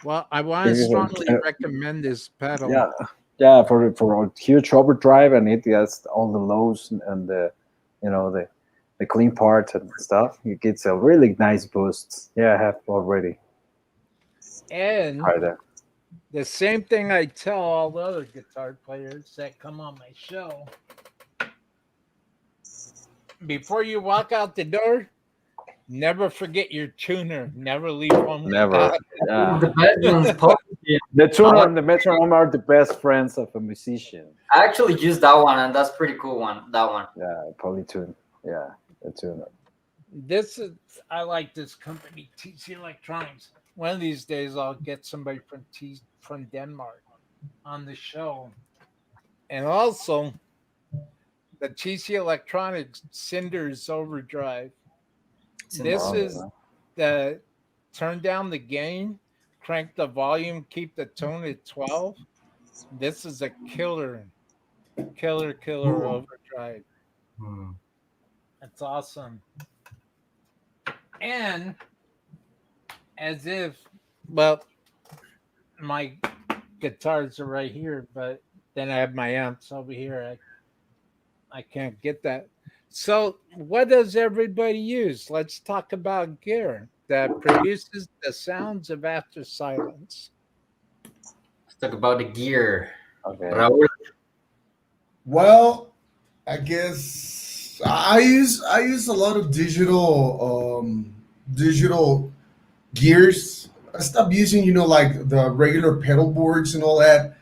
Well, I want to strongly recommend this pedal. Yeah, for a huge overdrive, and it has all the lows and the, the clean parts and stuff. It gets a really nice boost. Yeah, I have already. And the same thing I tell all the other guitar players that come on my show. Before you walk out the door, never forget your tuner. Never leave home. Never. Yeah. The best ones, the tuner and the metronome are the best friends of a musician. I actually use that one, and that's pretty cool one. That one. Yeah, Polytune. Yeah, the tuner. I like this company, TC Electronics. One of these days, I'll get somebody from Denmark on the show, and also the TC Electronics Cinders Overdrive. This is the turn down the gain, crank the volume, keep the tone at 12. This is a killer overdrive. That's awesome. And as if, well, my guitars are right here, but then I have my amps over here. I can't get that. So what does everybody use? Let's talk about gear that produces the sounds of After Silence. Let's talk about the gear. Okay. Raul? Well, I guess I use a lot of digital gears. I stopped using, like the regular pedal boards and all that.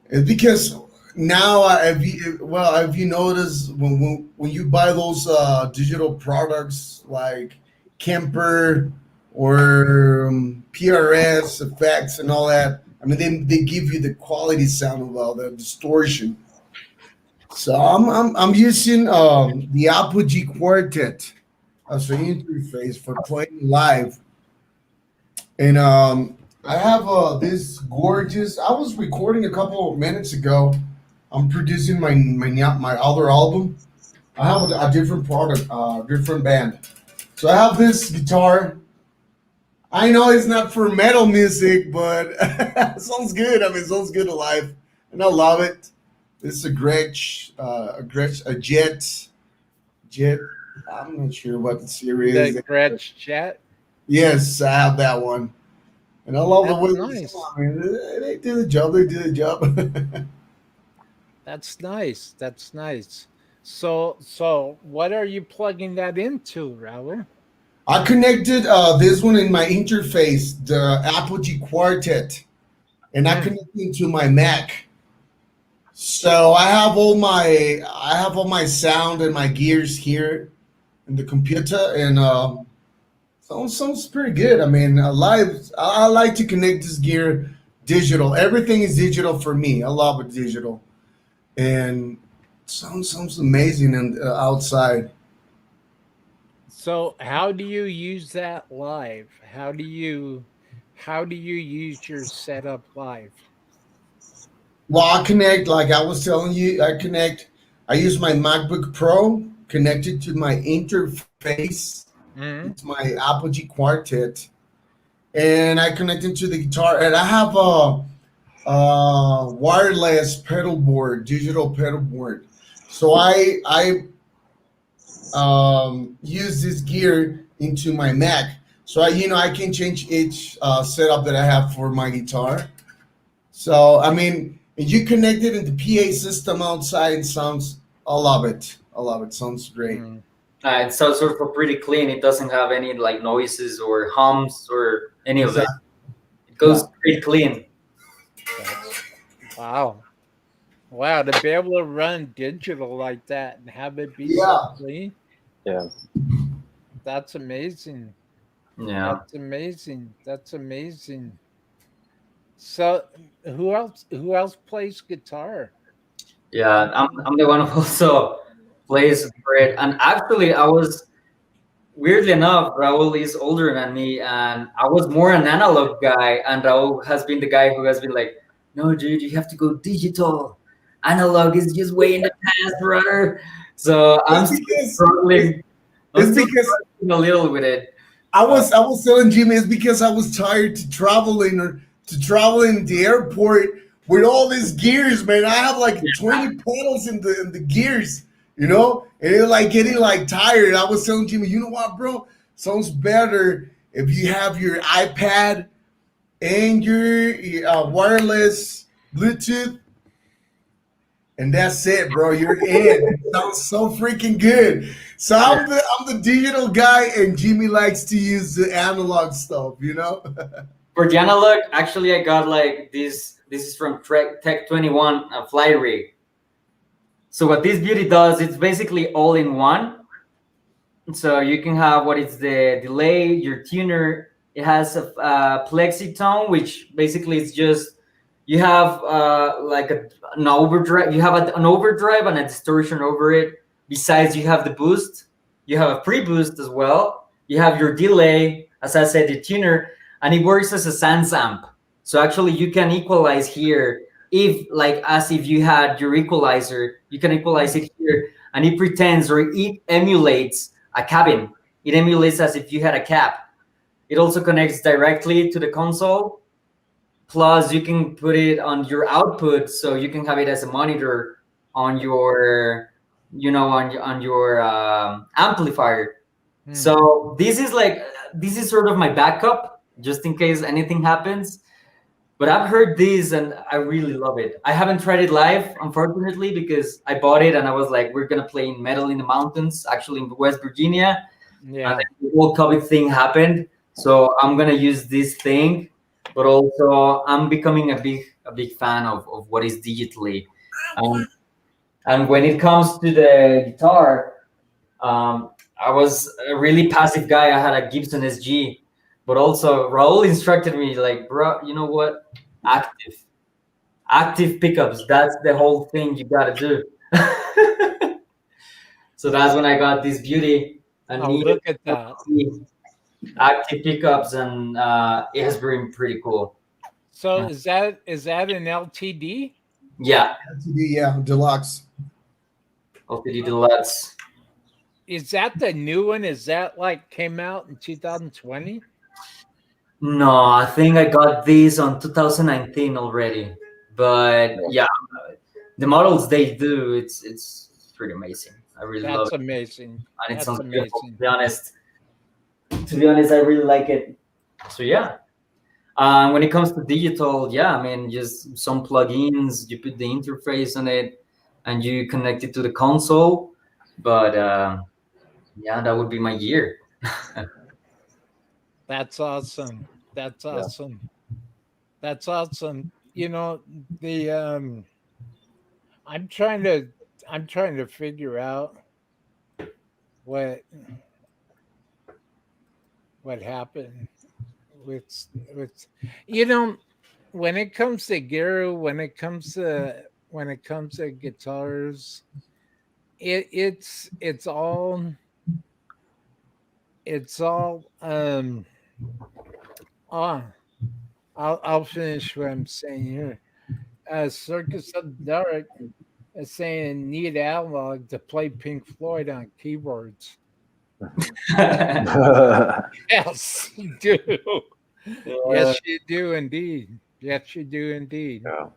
It's because now, have you noticed when you buy those digital products like Kemper or PRS effects and all that? I mean, they give you the quality sound of all the distortion. So I'm using the Apogee Quartet as an interface for playing live, and I have this gorgeous. I was recording a couple of minutes ago. I'm producing my other album. I have a different product, different band. So I have this guitar. I know it's not for metal music, but it sounds good. I mean, it sounds good live, and I love it. It's a Gretsch, a Jet. I'm not sure what the series is. The Gretsch Jet? Yes, I have that one. And I love the way nice. I mean, they do the job. That's nice. That's nice. So what are you plugging that into, Raul? I connected this one in my interface, the Apogee Quartet, and I connected to my Mac. So I have all my sound and my gears here in the computer, and sounds pretty good. I mean, live. I like to connect this gear digital. Everything is digital for me. I love it digital, and sounds amazing and outside. So how do you use that live? How do you use your setup live? Well, I connect, like I was telling you, I use my MacBook Pro connected to my interface. It's my Apogee Quartet. And I connect to the guitar. And I have a wireless pedal board, digital pedal board. So I use this gear into my Mac. So I can change each setup that I have for my guitar. So, I mean, you connect it in the PA system outside, it sounds, I love it. Sounds great. It sounds sort of pretty clean. It doesn't have any like noises or hums or any of it. It goes pretty clean. Wow. To be able to run digital like that and have it be so clean. Yeah. That's amazing. Yeah. That's amazing. So who else plays guitar? Yeah, I'm the one who also plays for it. And actually, weirdly enough, Raul is older than me, and I was more an analog guy, and Raul has been the guy who has been like, "No, dude, you have to go digital. Analog is just way in the past, brother." So I'm It's still because struggling. I'm it's still because struggling a little with it. I was telling Jimmy it's because I was tired to traveling or to travel in the airport with all these gears, man. I have like 20 pedals in the gears, and it like getting like tired. I was telling Jimmy, you know what, bro? Sounds better if you have your iPad and your wireless Bluetooth, and that's it, bro. You're in. It sounds so freaking good. So I'm the digital guy, and Jimmy likes to use the analog stuff. For the analog, actually, I got like this. This is from Tech 21 Fly Rig. So what this beauty does, it's basically all in one. So you can have what is the delay, your tuner. It has a plexitone, which basically is just you have like an overdrive. You have an overdrive and a distortion over it. Besides, you have the boost. You have a pre-boost as well. You have your delay, as I said, the tuner, and it works as a sans amp. So actually, you can equalize here if like as if you had your equalizer. You can equalize it here, and it pretends or it emulates a cabin. It emulates as if you had a cab. It also connects directly to the console. Plus, you can put it on your output, so you can have it as a monitor on your, amplifier. So this is sort of my backup, just in case anything happens. But I've heard this and I really love it. I haven't tried it live, unfortunately, because I bought it and I was like, we're gonna play in Metal in the Mountains, actually in West Virginia. Yeah. And then the whole COVID thing happened. So I'm gonna use this thing, but also I'm becoming a big fan of what is digitally. And when it comes to the guitar, I was a really passive guy. I had a Gibson SG, but also Raul instructed me like, bro, you know what? Active pickups. That's the whole thing you gotta do. So that's when I got this beauty and Oh, look at that. active pickups, and it has been pretty cool. So is that an LTD? Yeah, Yeah, deluxe. LTD Deluxe. Is that the new one? Is that like came out in 2020? No, I think I got these on 2019 already. But yeah, the models they do, it's pretty amazing. I really love That's it. amazing. And it That's sounds beautiful, amazing. to be honest, I really like it. So yeah. When it comes to digital, yeah, I mean, just some plugins, you put the interface on it, and you connect it to the console. But yeah, that would be my year. That's awesome. That's awesome. That's awesome. You know, the I'm trying to figure out what happened with when it comes to gear, when it comes to guitars, it's all ah I'll finish what I'm saying here. Circus of the Dark is saying need analog to play Pink Floyd on keyboards. Yes, you do. Yes, you do indeed. Yes, you do indeed. Yeah.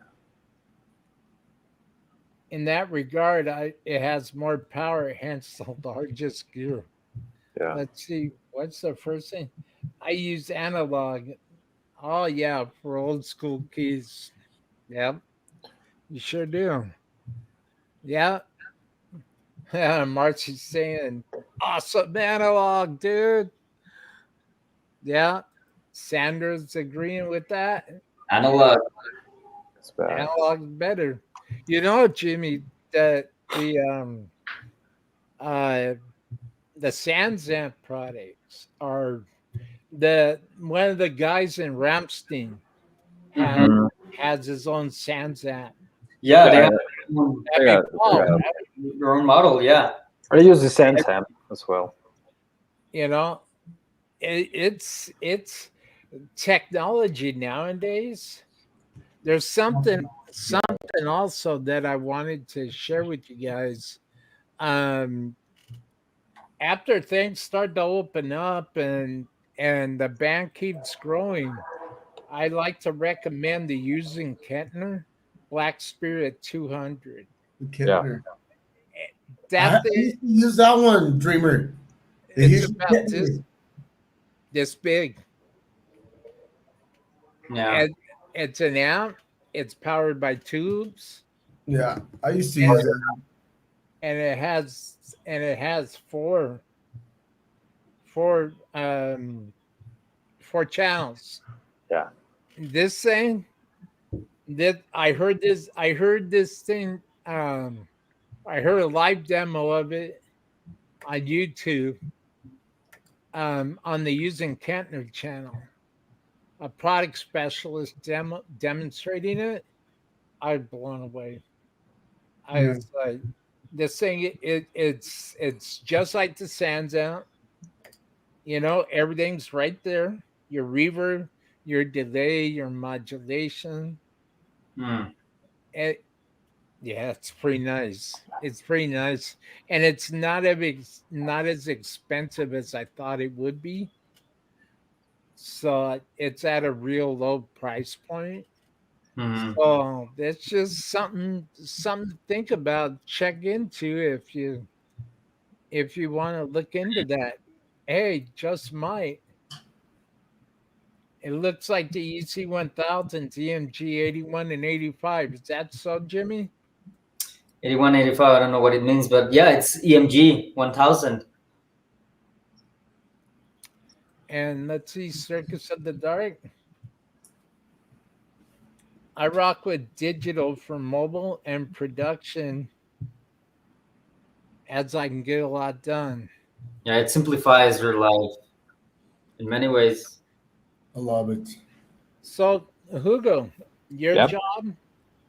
In that regard, it has more power, hence the largest gear. Yeah. Let's see, what's the first thing? I use analog. Oh yeah, for old school keys. Yep, you sure do. Yeah. Marcy's saying, awesome analog, dude. Yeah. Sanders agreeing with that. Analog. It's bad. Analog's better. You know, Jimmy, that the Sansamp products are one of the guys in Ramstein has his own Sansamp. Yeah, they have That'd be cool, right? their own model. Yeah. I use the Sansamp as well. You know, it's technology nowadays. There's something also that I wanted to share with you guys. Um, After things start to open up and the band keeps growing, I like to recommend the using Kentner Black Spirit 200. Okay. Yeah. I That thing, used to use that one, Dreamer. The it's huge about Hitler. this big, Yeah. and it's an amp. It's powered by tubes, Yeah, I used to and use that. it has four four channels. Yeah. This thing that I heard this thing I heard a live demo of it on YouTube on the Using Kentner channel. A product specialist demonstrating it. I was blown away. I Yeah. was like, this thing it's just like the Sands out. You know, everything's right there. Your reverb, your delay, your modulation. Hmm. It, yeah, it's pretty nice. It's pretty nice, and it's not as expensive as I thought it would be. So it's at a real low price point. Hmm. So that's just something to think about, check into if you want to look into that. Hey, just might. It looks like the EC 1000, EMG 81 and 85. Is that so, Jimmy? 8185. I don't know what it means, but yeah, it's EMG 1000. And let's see, Circus of the Dark. I rock with digital for mobile and production as I can get a lot done. Yeah, it simplifies your life in many ways. I love it. So, Hugo, your Yeah. job,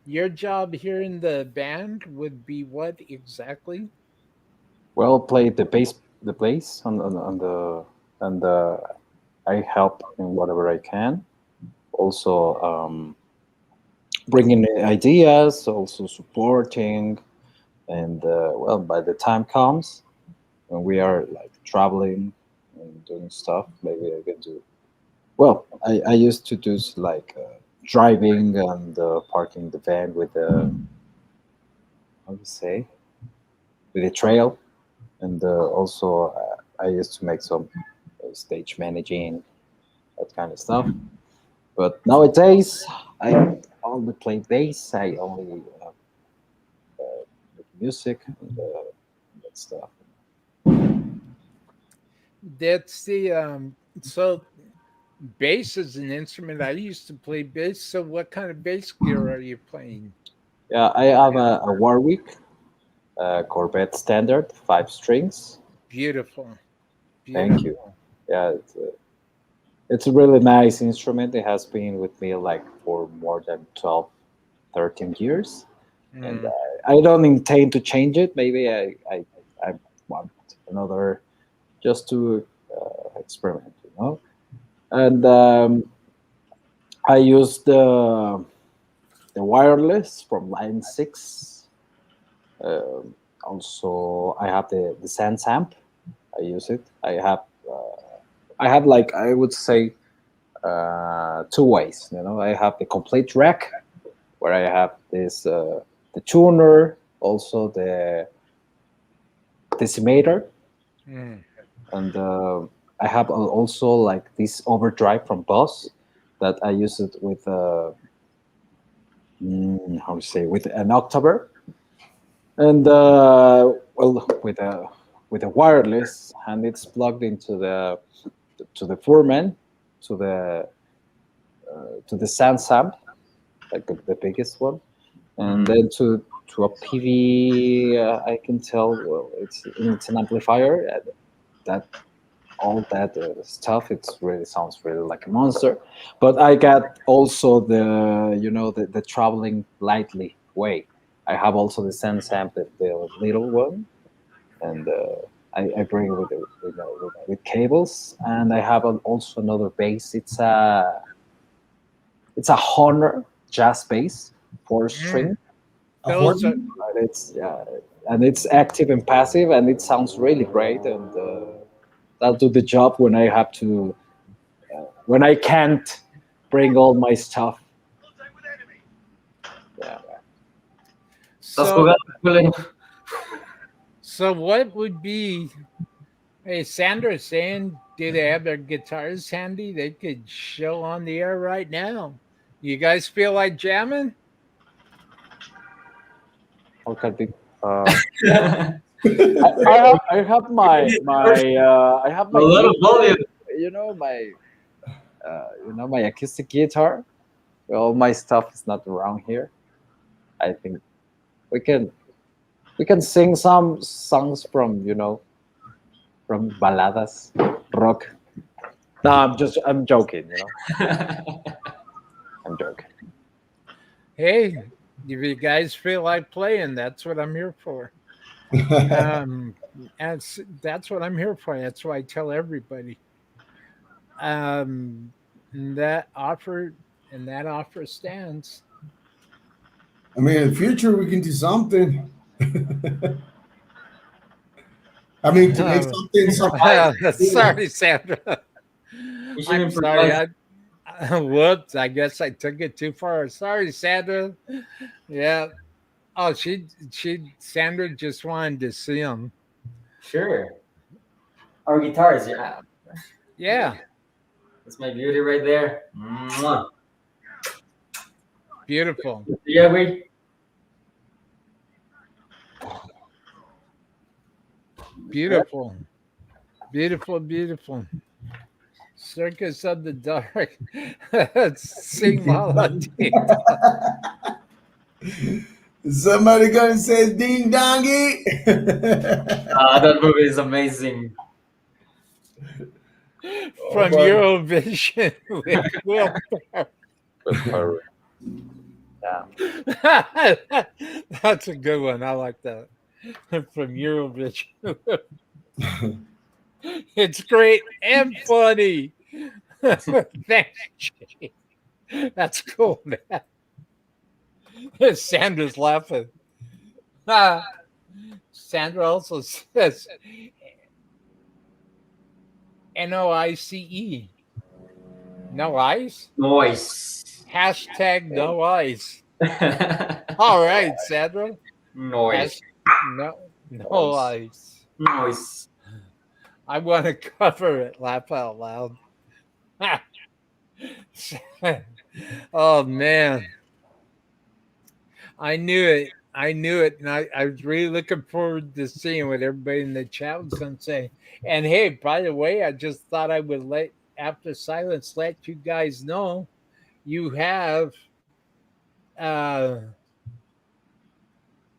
your job here in the band would be what exactly? Well, play the bass on the and I help in whatever I can. Also, bringing ideas, also supporting, and well, by the time comes when we are like traveling and doing stuff, maybe I can do. Well, I used to do like driving and parking the van with the how do you say with a trail, and also I used to make some stage managing, that kind of stuff. But nowadays, I only play bass. I only make music and that stuff. That's the so bass is an instrument. I used to play bass. So what kind of bass gear are you playing? Yeah, I have a Warwick Corvette Standard, 5 strings. Beautiful. Thank you. Beautiful. Yeah, it's a really nice instrument. It has been with me like for more than 12, 13 years. And Mm. I don't intend to change it. Maybe I want another just to experiment, you know. And I use the wireless from Line 6. Also, I have the Sans amp. I use it. I have like I would say 2 ways. You know, I have the complete rack where I have this the tuner, also the decimator, Mm. and I have also like this overdrive from Boss that I use it with how to say with an octaver, and well with a wireless, and it's plugged into the Furman, to the Sans amp, like the biggest one, and Hmm. then to a PV. I can tell, well, it's an amplifier that all that stuff. It's really sounds really like a monster. But I got also the traveling lightly way. I have also the Sense amp, the little one, and I bring it with cables, and I have also another bass. It's a Honor jazz bass, 4 string. Those are, And it's active and passive, and it sounds really great. And that'll do the job when I have to, when I can't bring all my stuff. Yeah. So what would be? Hey, Sandra's saying, do they have their guitars handy? They could show on the air right now. You guys feel like jamming? Okay. I have my A lot of volume. My acoustic guitar. All my stuff is not around here. I think we can sing some songs from from baladas, rock. No, I'm joking. I'm joking. Hey, if you guys feel like playing, that's what I'm here for. That's what I'm here for. That's why I tell everybody. That offer stands. I mean, in the future we can do something. I mean, to make something. Sorry, Sandra. I'm sorry. Whoops. I guess I took it too far. Sorry, Sandra. Yeah. Oh, Sandra just wanted to see him. Sure. Our guitars, yeah. Yeah. That's my beauty right there. Mwah. Beautiful. Yeah, we. Beautiful. Beautiful, beautiful. Circus of the Dark. Sing melody. Somebody gonna say ding dongy. That movie is amazing. From Eurovision with Will Ferrell. Yeah. That's a good one. I like that. From Eurovision. It's great and funny. Thanks, Jay. That's cool, man. Sandra's laughing. Sandra also says NOICE. No ice? Noise. Hashtag no ice. All right, Sandra. Noise. No ice. Noise. I want to cover it. Laugh out loud. Oh, man. I knew it. And I was really looking forward to seeing what everybody in the chat was going to say. And hey, by the way, I just thought I would after silence, let you guys know you have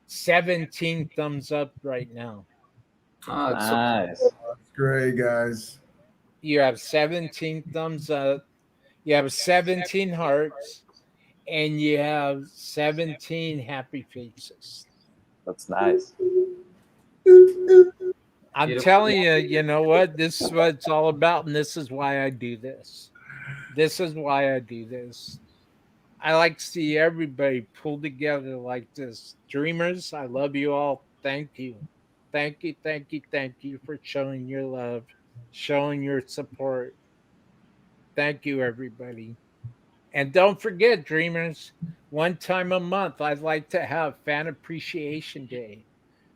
17 thumbs up right now. Oh, it's Nice. That's great, guys. You have 17 thumbs up. You have 17 hearts. And you have 17 happy faces. That's nice. I'm telling you, you know what? This is what it's all about, and this is why I do this. This is why I do this. I like to see everybody pull together like this. Dreamers, I love you all. Thank you. Thank you, thank you, thank you for showing your love, showing your support. Thank you, everybody. And don't forget, dreamers, one time a month, I'd like to have Fan Appreciation Day.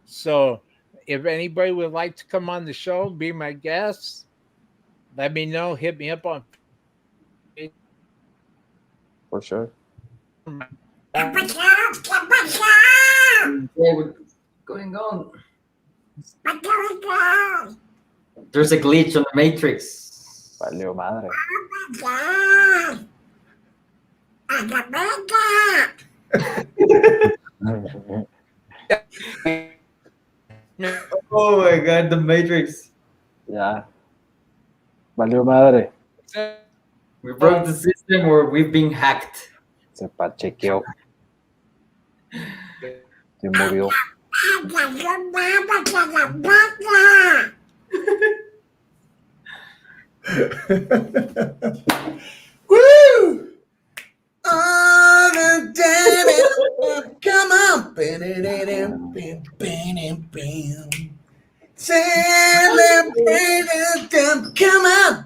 So if anybody would like to come on the show, be my guest, let me know. Hit me up on Facebook. For sure. what's going on? There's a glitch on the Matrix. Valió madre. Oh my god, the Matrix. Yeah. Valió madre. We broke the system or we've been hacked. Se pachequeó. Se murió. Woo! Oh, the day, come on. Celebrate them, come on.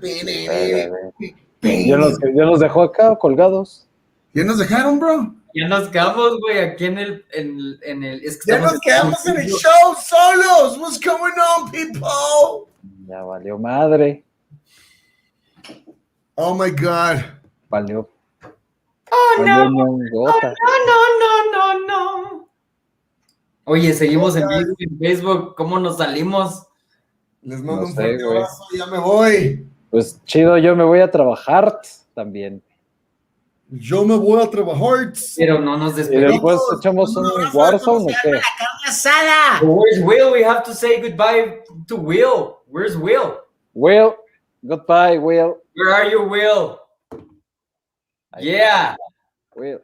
Ya los dejó acá colgados. ¿Ya nos dejaron, bro? Ya nos quedamos, güey, aquí en el... es que Ya estamos nos quedamos en el show solos. What's going on, people? Ya valió madre. Oh my God. Valió. Oh, Valió no. gota. No. Oye, seguimos en vivo en Facebook. ¿Cómo nos salimos? Les mando No un sé, fuerte güey. abrazo. Ya me voy. Pues chido, yo me voy a trabajar también. Yo me voy a trabajar. Pero no nos Y despedimos. después echamos un Warzone, ¿o qué? Where's Will? We have to say goodbye to Will. Where's Will? Will, goodbye, Will. Where are you, Will? Yeah. Will.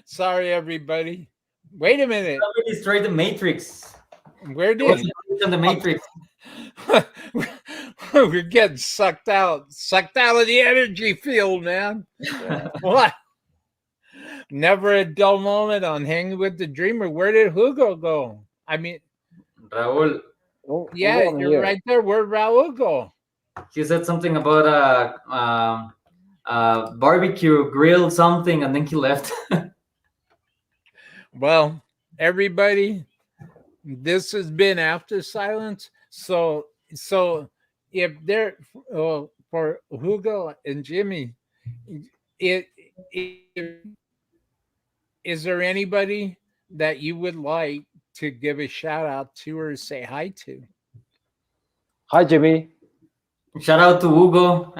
Sorry, everybody. Wait a minute. Somebody destroyed the Matrix. Where What's did the Matrix? we're getting sucked out of the energy field, man? Yeah. What? Never a dull moment on Hanging with the Dreamer. Where did Hugo go? I mean, Raul, Oh, yeah, hold on you're here. right there. Where'd Raul go? he said something about barbecue grill something, and then he left. Well, everybody, this has been After Silence. So if there for Hugo and Jimmy, it is there anybody that you would like to give a shout out to or say hi to? Hi, Jimmy. Shout out to Hugo.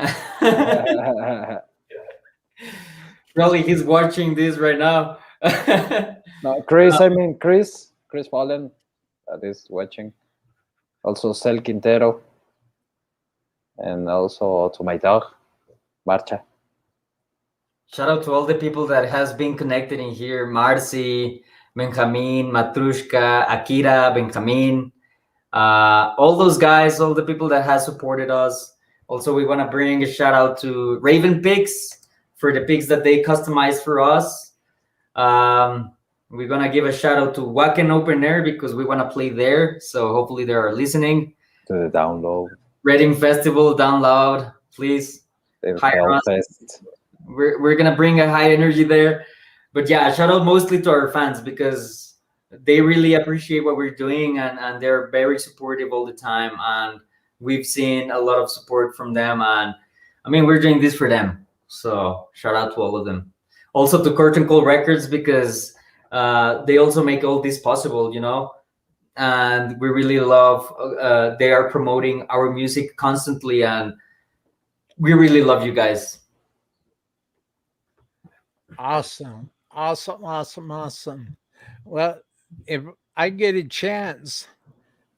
Probably he's watching this right now. No, Chris, I mean Chris Fallen, that is watching. Also Cel Quintero. And also to my dog, Marcha. Shout out to all the people that has been connected in here. Marcy, Benjamin, Matrushka, Akira, Benjamin. All those guys, all the people that has supported us. Also, we want to bring a shout out to Raven Picks for the picks that they customized for us. We're going to give a shout out to Wacken Open Air because we want to play there. So hopefully they are listening. To the download. Reading Festival, download, please. We're going to bring a high energy there. But yeah, shout out mostly to our fans because they really appreciate what we're doing and they're very supportive all the time. And we've seen a lot of support from them. And I mean, we're doing this for them. So shout out to all of them. Also to Curtain Call Records because they also make all this possible, you know. And we really love, they are promoting our music constantly. And we really love you guys. Awesome. Well, if I get a chance,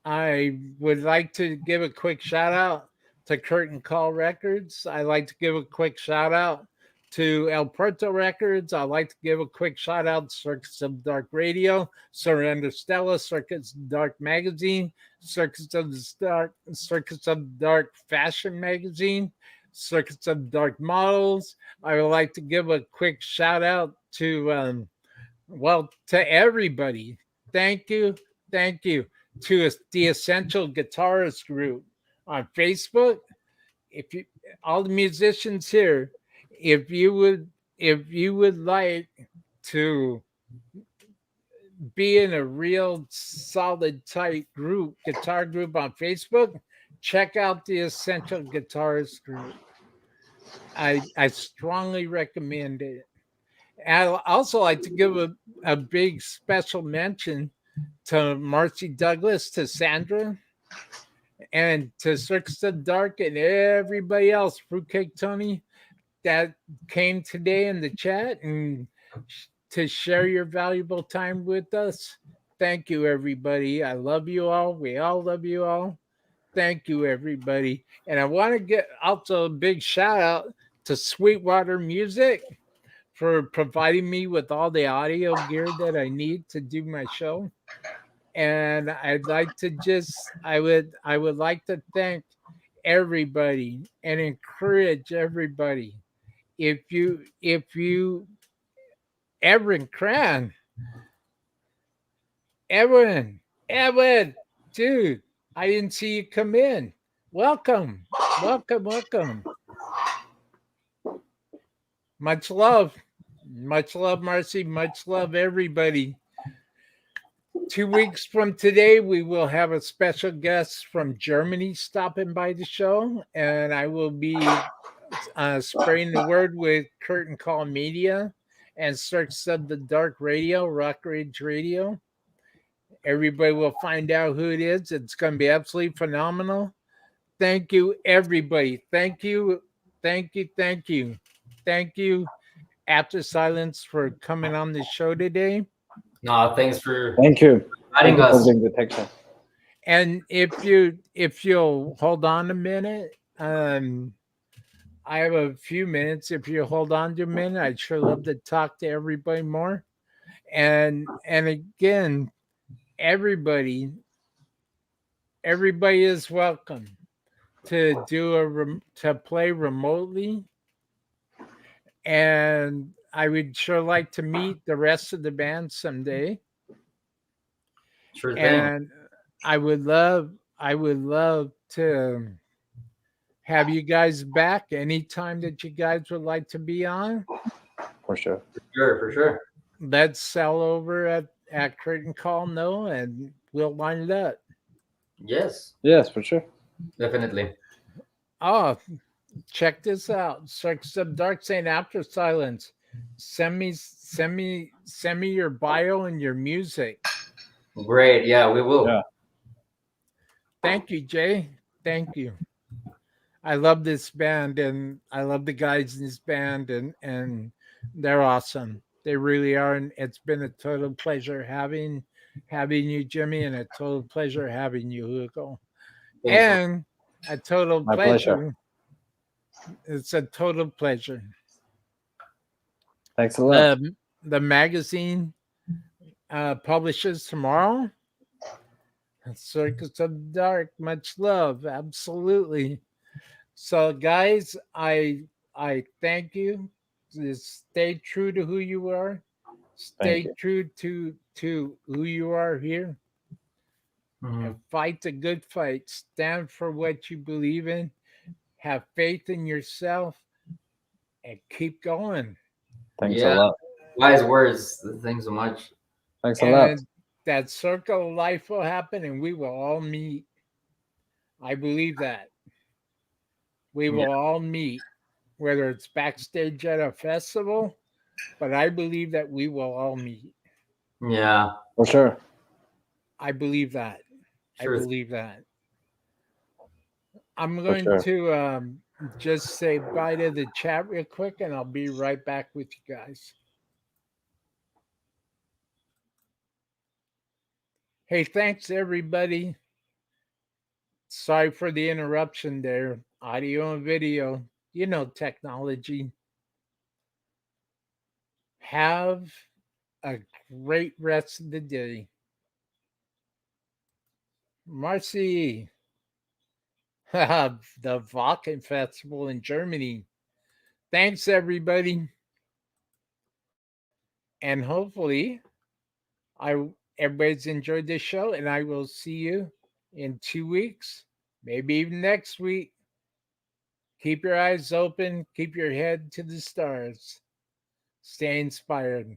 I would like to give a quick shout out to Curtain Call Records. I'd like to give a quick shout out to El Puerto Records. I'd like to give a quick shout out to Circus of Dark Radio, Surrender Stella, Circus of Dark Magazine, Circus of Dark Fashion Magazine, Circus of Dark Models. I would like to give a quick shout out to to everybody. Thank you to the Essential Guitarist Group on Facebook. If you, all the musicians here, if you would like to be in a real solid tight group, guitar group on Facebook, check out the Essential Guitarist Group. I strongly recommend it. And I'd also like to give a big special mention to Marcy Douglas, to Sandra, and to Circus of Dark and everybody else, Fruitcake Tony, that came today in the chat and to share your valuable time with us. Thank you, everybody. I love you all. We all love you all. Thank you, everybody. And I want to get also a big shout out to Sweetwater Music for providing me with all the audio gear that I need to do my show. And I'd like to I would like to thank everybody and encourage everybody. If you Evan Cran, Evan, dude, I didn't see you come in. Welcome. Much love, Marcy. Much love, everybody. 2 weeks from today, we will have a special guest from Germany stopping by the show, and I will be spreading the word with Curtain Call Media and Search of the Dark Radio, Rock Ridge Radio. Everybody will find out who it is. It's going to be absolutely phenomenal. Thank you, everybody. Thank you. After Silence, for coming on the show today. No, thank you inviting us. For the invitation. And if you'll hold on a minute, I have a few minutes. If you hold on to a minute, I'd sure love to talk to everybody more. And again, everybody is welcome to to play remotely. And I would sure like to meet the rest of the band someday. Sure thing. And I would love to have you guys back anytime that you guys would like to be on. For sure. For sure. Let's sell over at Curtain Call No, and we'll line it up. Yes, for sure. Definitely. Oh, check this out. Search of Dark saying After Silence. Send me your bio and your music. Great. Yeah, we will. Yeah. Thank you, Jay. Thank you. I love this band, and I love the guys in this band, and they're awesome. They really are, and it's been a total pleasure having you, Jimmy, and a total pleasure having you, Hugo. And a total pleasure. It's a total pleasure. Thanks a lot. The magazine publishes tomorrow. Circus of Dark, much love, absolutely. So, guys, I thank you. Just stay true to who you are. Stay true to who you are here. Mm-hmm. And fight the good fight. Stand for what you believe in. Have faith in yourself, and keep going. Thanks a lot. Wise words. Thanks so much. Thanks a lot. That circle of life will happen, and we will all meet. I believe that. We will all meet, whether it's backstage at a festival, but I believe that we will all meet. Yeah. For sure. I believe that. Sure. I believe that. I'm going to just say bye to the chat real quick, and I'll be right back with you guys. Hey, thanks, everybody. Sorry for the interruption there. Audio and video, technology. Have a great rest of the day. Marcy, the Wacken Festival in Germany. Thanks, everybody. And hopefully, everybody's enjoyed this show, and I will see you in 2 weeks, maybe even next week. Keep your eyes open. Keep your head to the stars. Stay inspired.